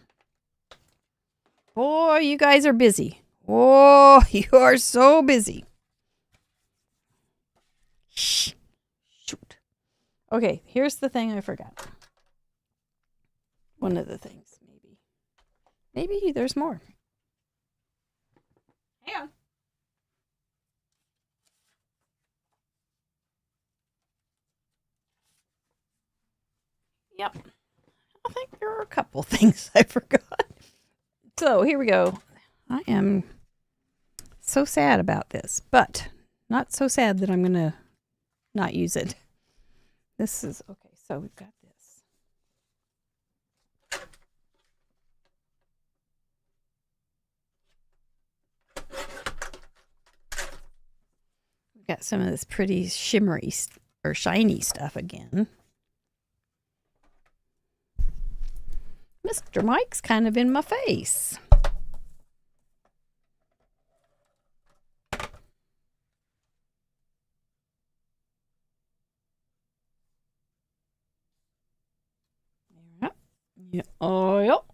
Boy, you guys are busy. Oh, you are so busy. Shh. Shoot. Okay, here's the thing I forgot. One of the things, maybe. Maybe there's more. Hang on. Yep. I think there are a couple things I forgot. So here we go. I am so sad about this, but not so sad that I'm going to not use it. This is, okay, so we've got this. We've got some of this pretty shimmery or shiny stuff again. Mr. Mike's kind of in my face. Yeah. Oh, yep.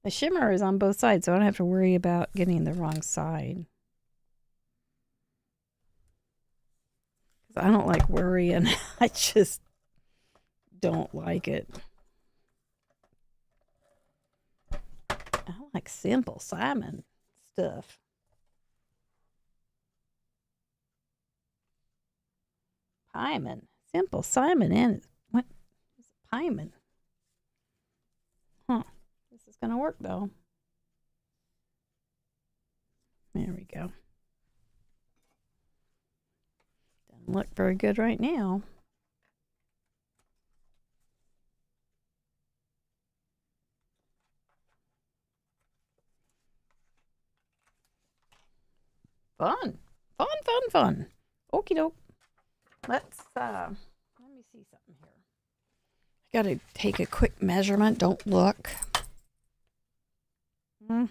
The shimmer is on both sides, so I don't have to worry about getting the wrong side. I don't like worrying. I just don't like it. I like Simple Simon stuff. Pieman. Simple Simon and what is it? Pieman. Huh. This is gonna work though. There we go. Doesn't look very good right now. Fun. Fun. Okie doke. Let's, let me see something here. I gotta take a quick measurement. Don't look. I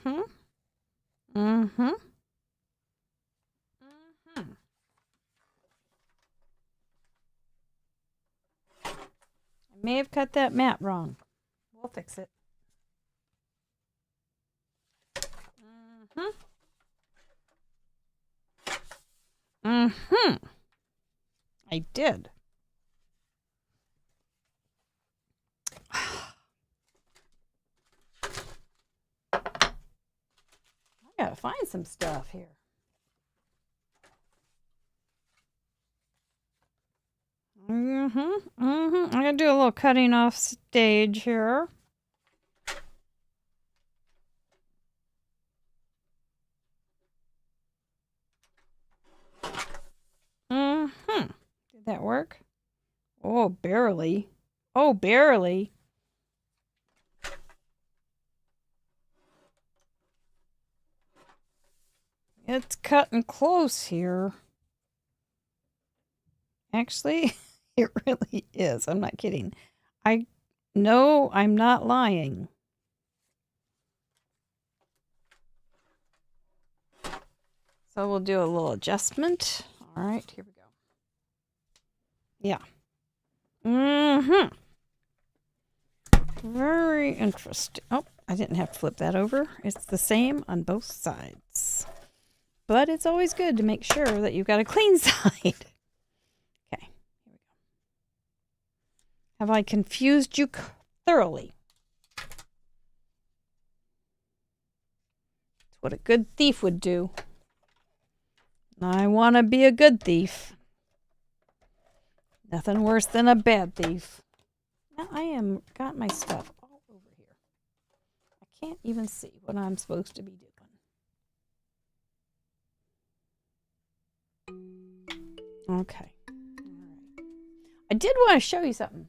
may have cut that mat wrong. We'll fix it. Mm-hmm. Mm-hmm. I did. I gotta find some stuff here. I'm gonna do a little cutting off stage here. Did that work? Oh, barely. Oh, barely. It's cutting close here. Actually, it really is. I'm not kidding. No, I'm not lying. So we'll do a little adjustment. All right, here we go. Yeah. Very interesting. Oh, I didn't have to flip that over. It's the same on both sides. But it's always good to make sure that you've got a clean side. Okay, here we go. Have I confused you thoroughly? That's what a good thief would do. I want to be a good thief. Nothing worse than a bad thief. Now I got my stuff all over here. I can't even see what I'm supposed to be doing. Okay. All right. I did want to show you something.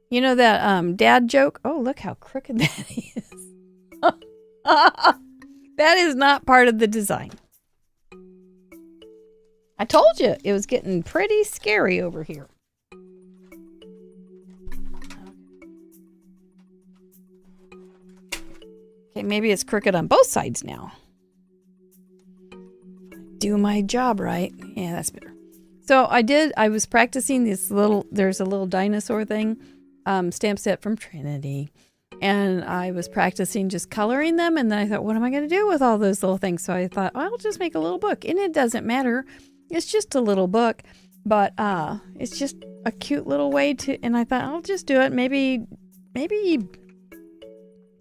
You know that dad joke? Oh, look how crooked that is. That is not part of the design. I told you it was getting pretty scary over here. Okay, maybe it's crooked on both sides now. Do my job right. Yeah, that's better. So I was practicing there's a little dinosaur thing, stamp set from Trinity. And I was practicing just coloring them. And then I thought, what am I going to do with all those little things? So I thought, I'll just make a little book. And it doesn't matter. It's just a little book. But it's just a cute little way to, and I thought, I'll just do it. Maybe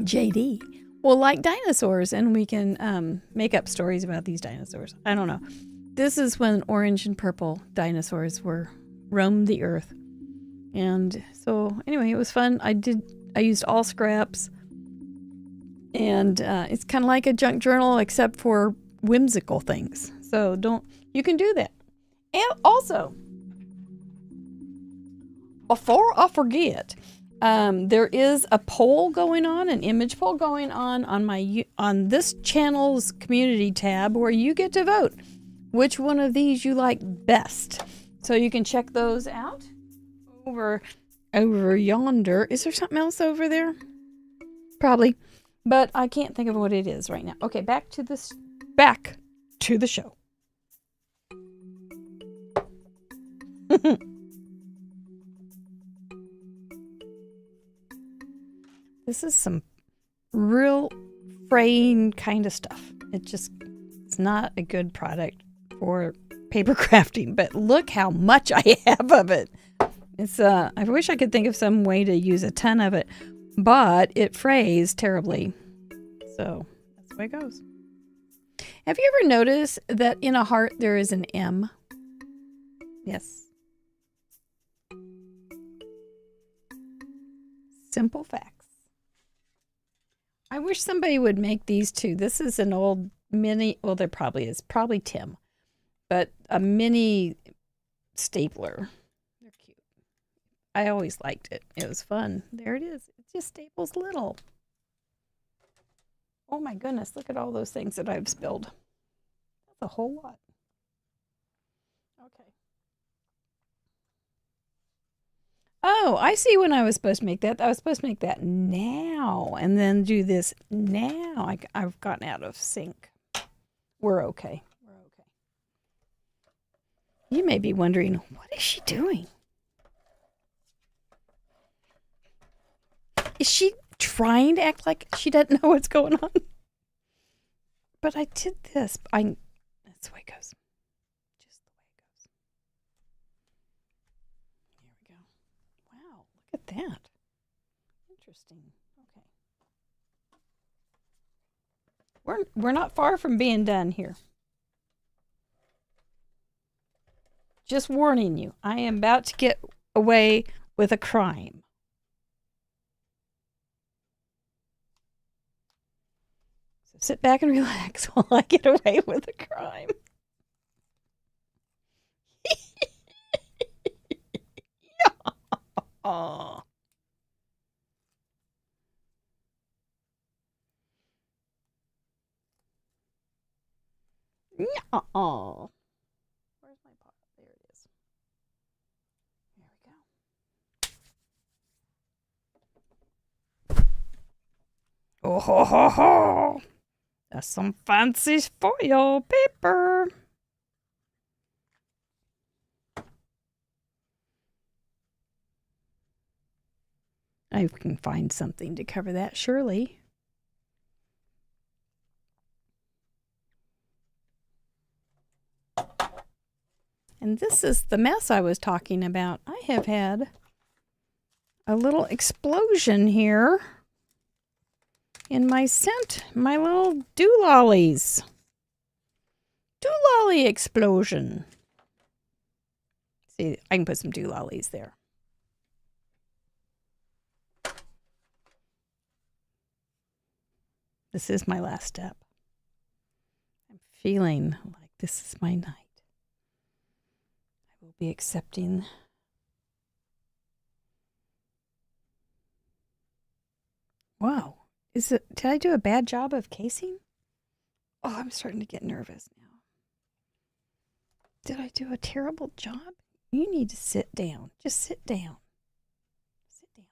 JD will like dinosaurs and we can make up stories about these dinosaurs. I don't know. This is when orange and purple dinosaurs roamed the earth. And so anyway, it was fun. I used all scraps. And it's kind of like a junk journal except for whimsical things. So you can do that. And also, before I forget, there is a poll going on, an image poll going on this channel's community tab where you get to vote which one of these you like best. So you can check those out over yonder. Is there something else over there? Probably, but I can't think of what it is right now. Okay, back to the show. This is some real fraying kind of stuff. It's not a good product for paper crafting, but look how much I have of it. I wish I could think of some way to use a ton of it, but it frays terribly. So that's the way it goes. Have you ever noticed that in a heart there is an M? Yes. Simple facts. I wish somebody would make these too. This is an old mini, well, there probably is, probably Tim, but a mini stapler. They're cute. I always liked it. It was fun. There it is. It just staples little. Oh my goodness, look at all those things that I've spilled. That's a whole lot. Okay. Oh, I see when I was supposed to make that. I was supposed to make that now and then do this now. I've gotten out of sync. We're okay. We're okay. You may be wondering, what is she doing? Is she trying to act like she doesn't know what's going on? But I did this. That's the way it goes. Just the way it goes. Here we go. Wow, look at that. Interesting. Okay. We're not far from being done here. Just warning you, I am about to get away with a crime. So sit back and relax while I get away with a crime. Oh. Oh. Where's my pot? There it is. There we go. Oh ho ho ho! That's some fancy foil paper. I can find something to cover that, surely. And this is the mess I was talking about. I have had a little explosion here in my scent, my little doolollies. Doololly explosion. See, I can put some doolollies there. This is my last step. I'm feeling like this is my night. I will be accepting. Wow. Did I do a bad job of casing? Oh, I'm starting to get nervous now. Did I do a terrible job? You need to sit down. Just sit down. Sit down.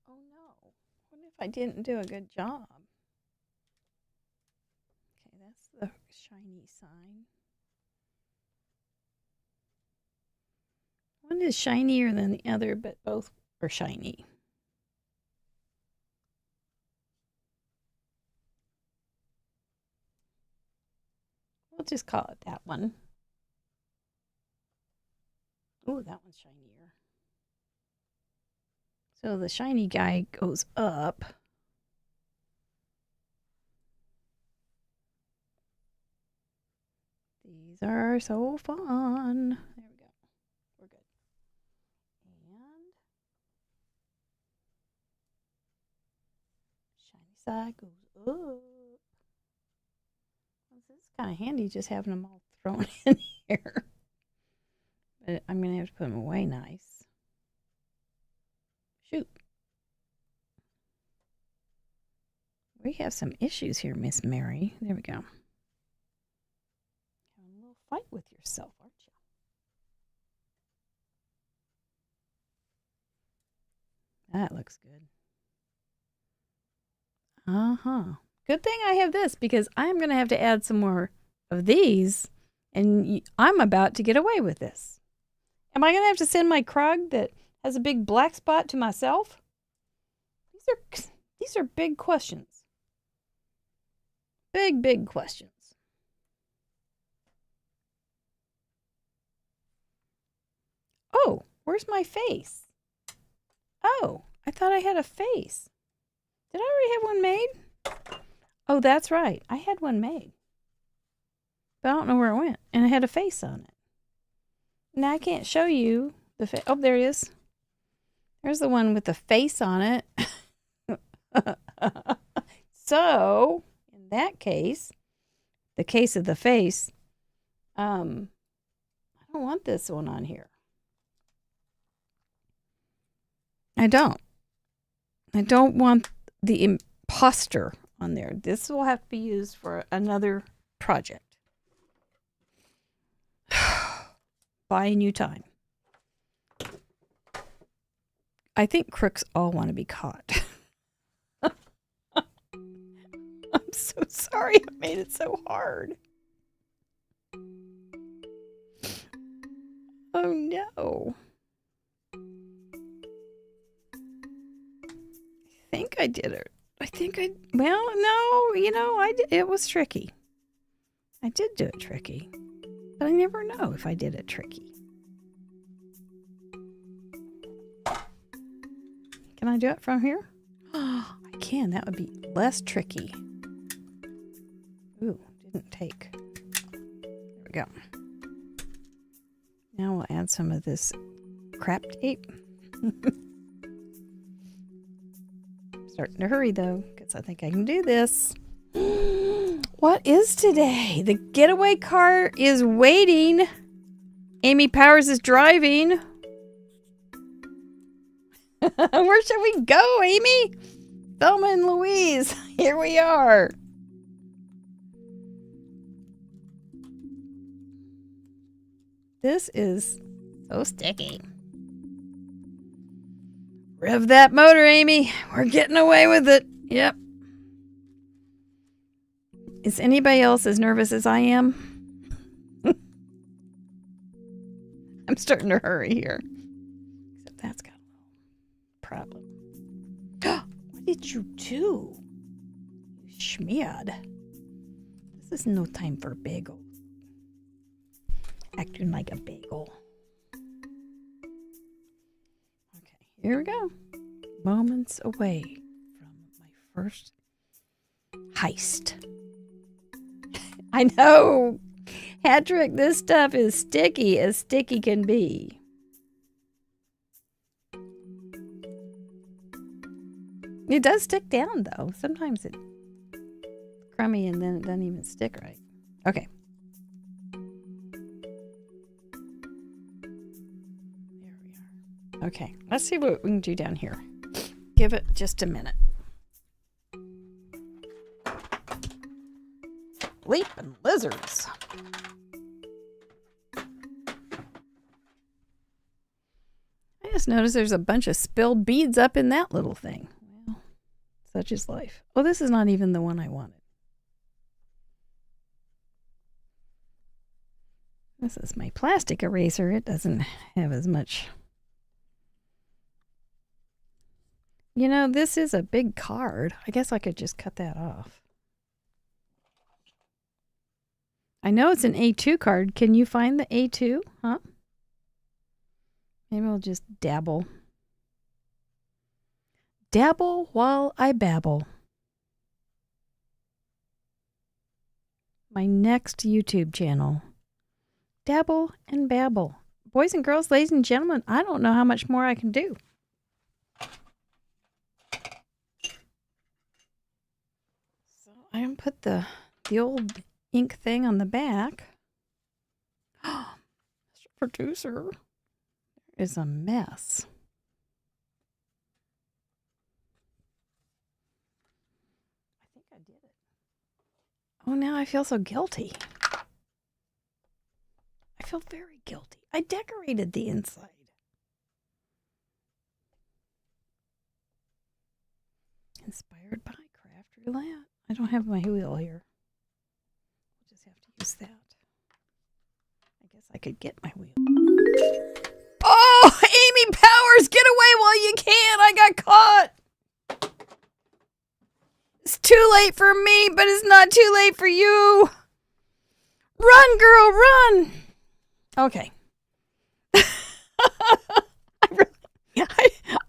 Oh no. What if I didn't do a good job? Okay, that's the shiny sign. One is shinier than the other, but both are shiny. We'll just call it that one. Oh, that one's shinier. So the shiny guy goes up. These are so fun. There we go. We're good. And shiny side goes up. This is kind of handy just having them all thrown in here. But I'm going to have to put them away nice. Shoot. We have some issues here, Miss Mary. There we go. Having a little fight with yourself, aren't you? That looks good. Uh-huh. Good thing I have this because I'm going to have to add some more of these, and I'm about to get away with this. Am I going to have to send my Krug that has a big black spot to myself? These are big questions. Big questions. Oh, where's my face? Oh, I thought I had a face. Did I already have one made? Oh, that's right. I had one made. But I don't know where it went. And it had a face on it. Now I can't show you the face. Oh, there it is. There's the one with the face on it. So, in that case, the case of the face, I don't want this one on here. I don't want the imposter on there. This will have to be used for another project. Buying you time. I think crooks all want to be caught. I'm so sorry I made it so hard. Oh no. I did it. Well, no, it was tricky. I did do it tricky. But I never know if I did it tricky. Can I do it from here? I can. That would be less tricky. Ooh, didn't take. There we go. Now we'll add some of this crap tape. Starting to hurry though, because I think I can do this. What is today? The getaway car is waiting. Amy Powers is driving. Where should we go, Amy? Thelma and Louise. Here we are. This is so sticky. Rev that motor, Amy. We're getting away with it. Yep. Is anybody else as nervous as I am? I'm starting to hurry here. Except that's got a little problem. What did you do? You schmeared. This is no time for bagels. Acting like a bagel. Okay, here we go. Moments away from my first heist. I know. Hat-trick, this stuff is sticky as sticky can be. It does stick down, though. Sometimes it's crummy and then it doesn't even stick right. Okay. There we are. Okay, let's see what we can do down here. Give it just a minute. Leaping lizards. I just noticed there's a bunch of spilled beads up in that little thing. Well, such is life. Oh, this is not even the one I wanted. This is my plastic eraser. It doesn't have as much. You know, this is a big card. I guess I could just cut that off. I know it's an A2 card. Can you find the A2? Huh? Maybe I'll just dabble. Dabble while I babble. My next YouTube channel. Dabble and babble. Boys and girls, ladies and gentlemen, I don't know how much more I can do. So I am put the old ink thing on the back. Mr. Producer, there is a mess. I think I did it. Oh, now I feel so guilty. I feel very guilty. I decorated the inside. Inspired by Craft Roulette. I don't have my wheel here. Use that. I guess I could get my wheel. Oh, Amy Powers, get away while you can. I got caught. It's too late for me, but it's not too late for you. Run, girl, run. Okay. I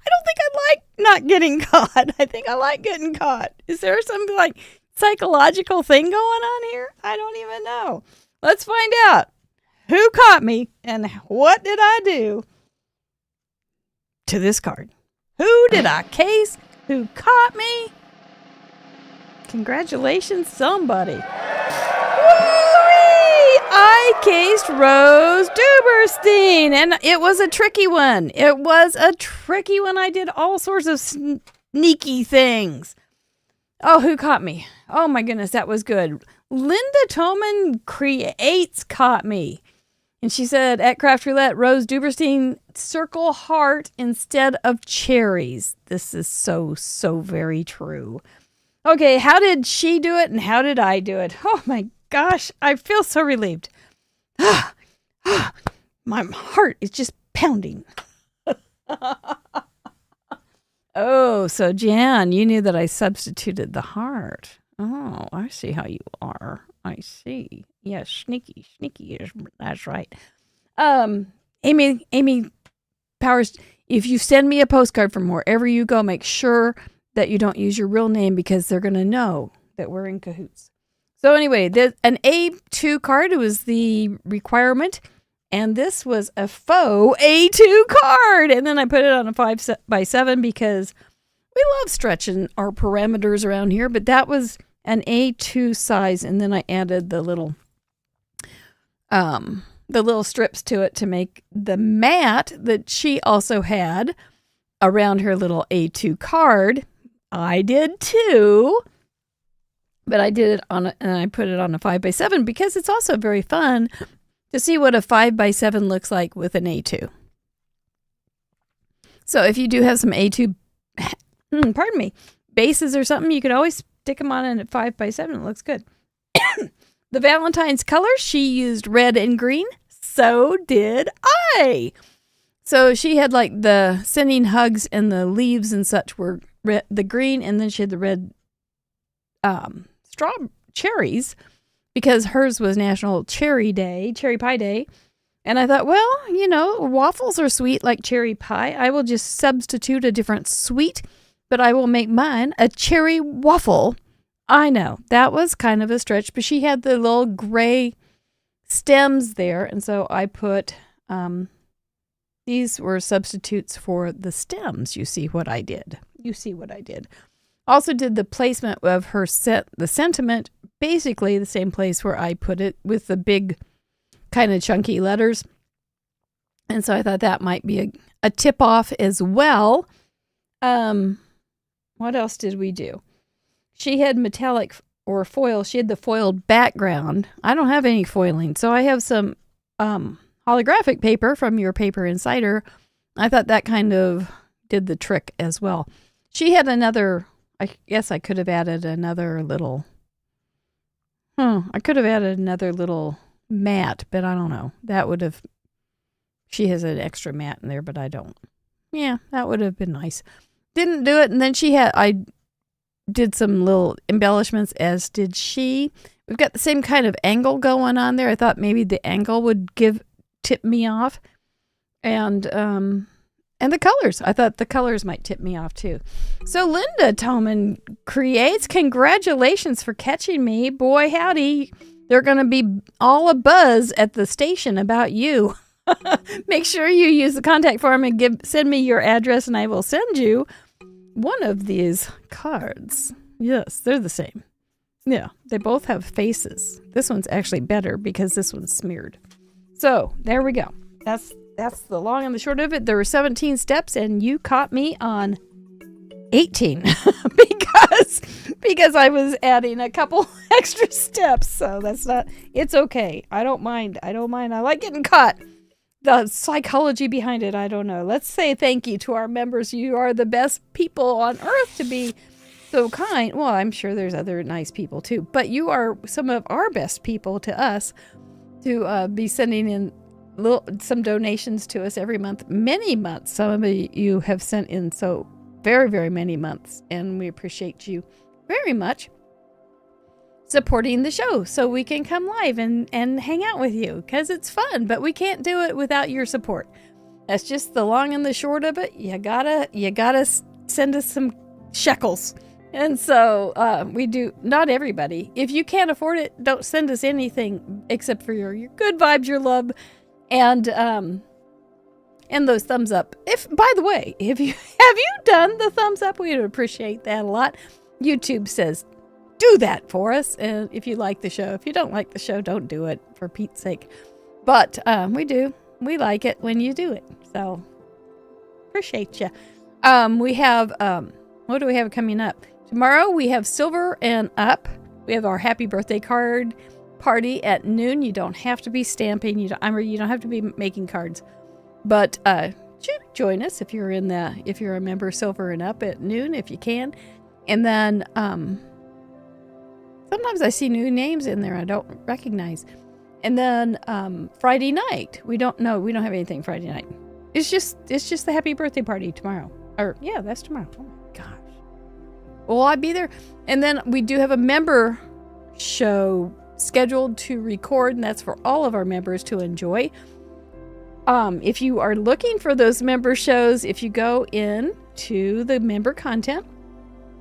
don't think I like not getting caught. I think I like getting caught. Is there some like psychological thing going on here? I don't even know. Let's find out. Who caught me and what did I do to this card? Who did I case? Who caught me? Congratulations, somebody. Woo-wee! I cased Rose Duberstein, and it was a tricky one. It was a tricky one. I did all sorts of sneaky things. Oh, who caught me? Oh my goodness, that was good. Linda Toman Creates caught me. And she said, at Craft Roulette, Rose Duberstein, circle heart instead of cherries. This is so, so very true. Okay, how did she do it and how did I do it? Oh my gosh, I feel so relieved. My heart is just pounding. Oh, so Jan, you knew that I substituted the heart. Oh, I see how you are. I see. Yes, sneaky, sneaky. That's right. Amy Powers, if you send me a postcard from wherever you go, make sure that you don't use your real name because they're going to know that we're in cahoots. So anyway, an A2 card was the requirement, and this was a faux A2 card. And then I put it on a 5x7 because we love stretching our parameters around here, but that was an A2 size, and then I added the little strips to it to make the mat that she also had around her little A2 card. I did too, but I did it and I put it on a 5x7 because it's also very fun to see what a 5x7 looks like with an A2. So if you do have some A2, pardon me, bases or something, you could always stick them on a 5x7. It looks good. The Valentine's colors, she used red and green. So did I. So she had like the sending hugs and the leaves and such were the green, and then she had the red straw cherries because hers was National Cherry Pie Day. And I thought, well, waffles are sweet like cherry pie. I will just substitute a different sweet, but I will make mine a cherry waffle. I know, that was kind of a stretch, but she had the little gray stems there, and so I put, these were substitutes for the stems. You see what I did. Also did the placement of her the sentiment, basically the same place where I put it with the big kind of chunky letters. And so I thought that might be a tip off as well. What else did we do? She had metallic or foil. She had the foiled background. I don't have any foiling, so I have some holographic paper from your Paper Insider. I thought that kind of did the trick as well. She had another, I guess I could have added another little, mat, but I don't know. That would have, she has an extra mat in there, but I don't. Yeah, that would have been nice. Didn't do it, and then I did some little embellishments, as did she. We've got the same kind of angle going on there. I thought maybe the angle would tip me off. And the colors. I thought the colors might tip me off too. So Linda Toman creates. Congratulations for catching me. Boy, howdy. They're going to be all a buzz at the station about you. Make sure you use the contact form and send me your address, and I will send you one of these cards. Yes, they're the same. Yeah, they both have faces. This one's actually better because this one's smeared. So there we go. That's the long and the short of it. There were 17 steps, and you caught me on 18 because I was adding a couple extra steps. So it's okay. I don't mind. I like getting caught. The psychology behind it, I don't know. Let's say thank you to our members. You are the best people on earth to be so kind. Well, I'm sure there's other nice people too, but you are some of our best people to us to be sending in some donations to us every month, many months. Some of you have sent in so very, very many months, and we appreciate you very much supporting the show so we can come live and hang out with you because it's fun, but we can't do it without your support. That's just the long and the short of it. You gotta send us some shekels. And so we do. Not everybody. If you can't afford it, don't send us anything except for your good vibes, your love, and those thumbs up. By the way, have you done the thumbs up? We'd appreciate that a lot. YouTube says do that for us, and if you like the show. If you don't like the show, don't do it, for Pete's sake. But we do. We like it when you do it. So appreciate you. We have what do we have coming up? Tomorrow we have Silver and Up. We have our happy birthday card party at noon. You don't have to be stamping. You don't have to be making cards. But join us if you're a member Silver and Up at noon if you can. And then sometimes I see new names in there I don't recognize. And then Friday night, we don't have anything Friday night. It's just the happy birthday party tomorrow. Or, yeah, that's tomorrow. Oh, my gosh. Will I be there? And then we do have a member show scheduled to record, and that's for all of our members to enjoy. If you are looking for those member shows, if you go in to the member content,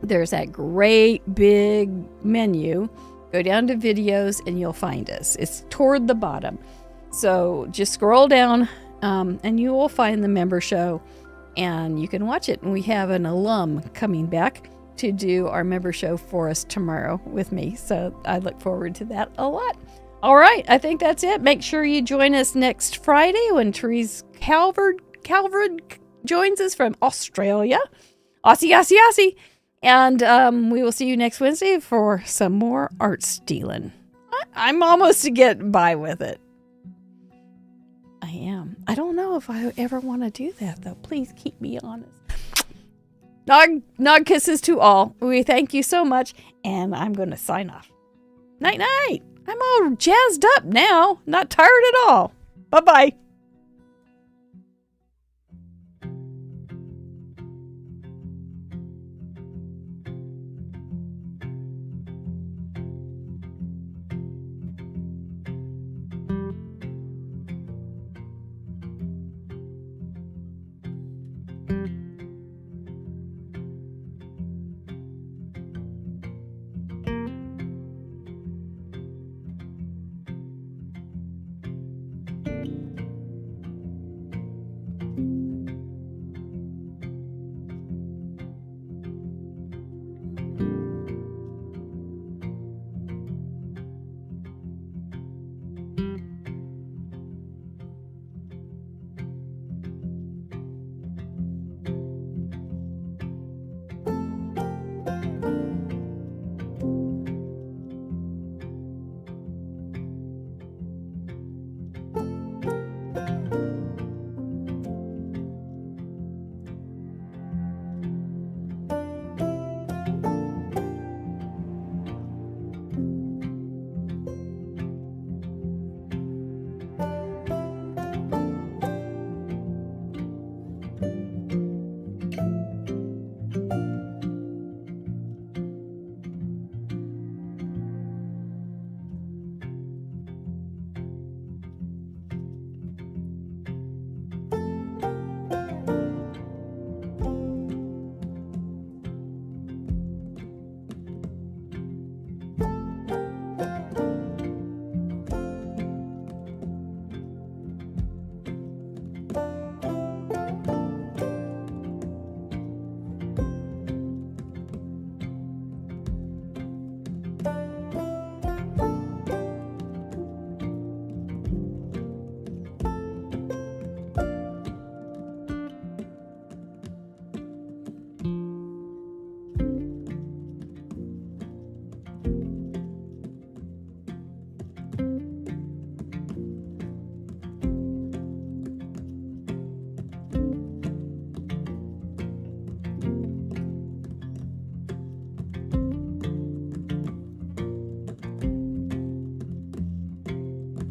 there's that great big menu. Go down to videos and you'll find us. It's toward the bottom. So just scroll down and you will find the member show and you can watch it. And we have an alum coming back to do our member show for us tomorrow with me. So I look forward to that a lot. All right, I think that's it. Make sure you join us next Friday when Therese Calvert joins us from Australia. Aussie, Aussie, Aussie. And we will see you next Wednesday for some more art stealing. I'm almost to get by with it. I am. I don't know if I ever want to do that, though. Please keep me honest. Nog kisses to all. We thank you so much, and I'm going to sign off. Night, night. I'm all jazzed up now. Not tired at all. Bye-bye.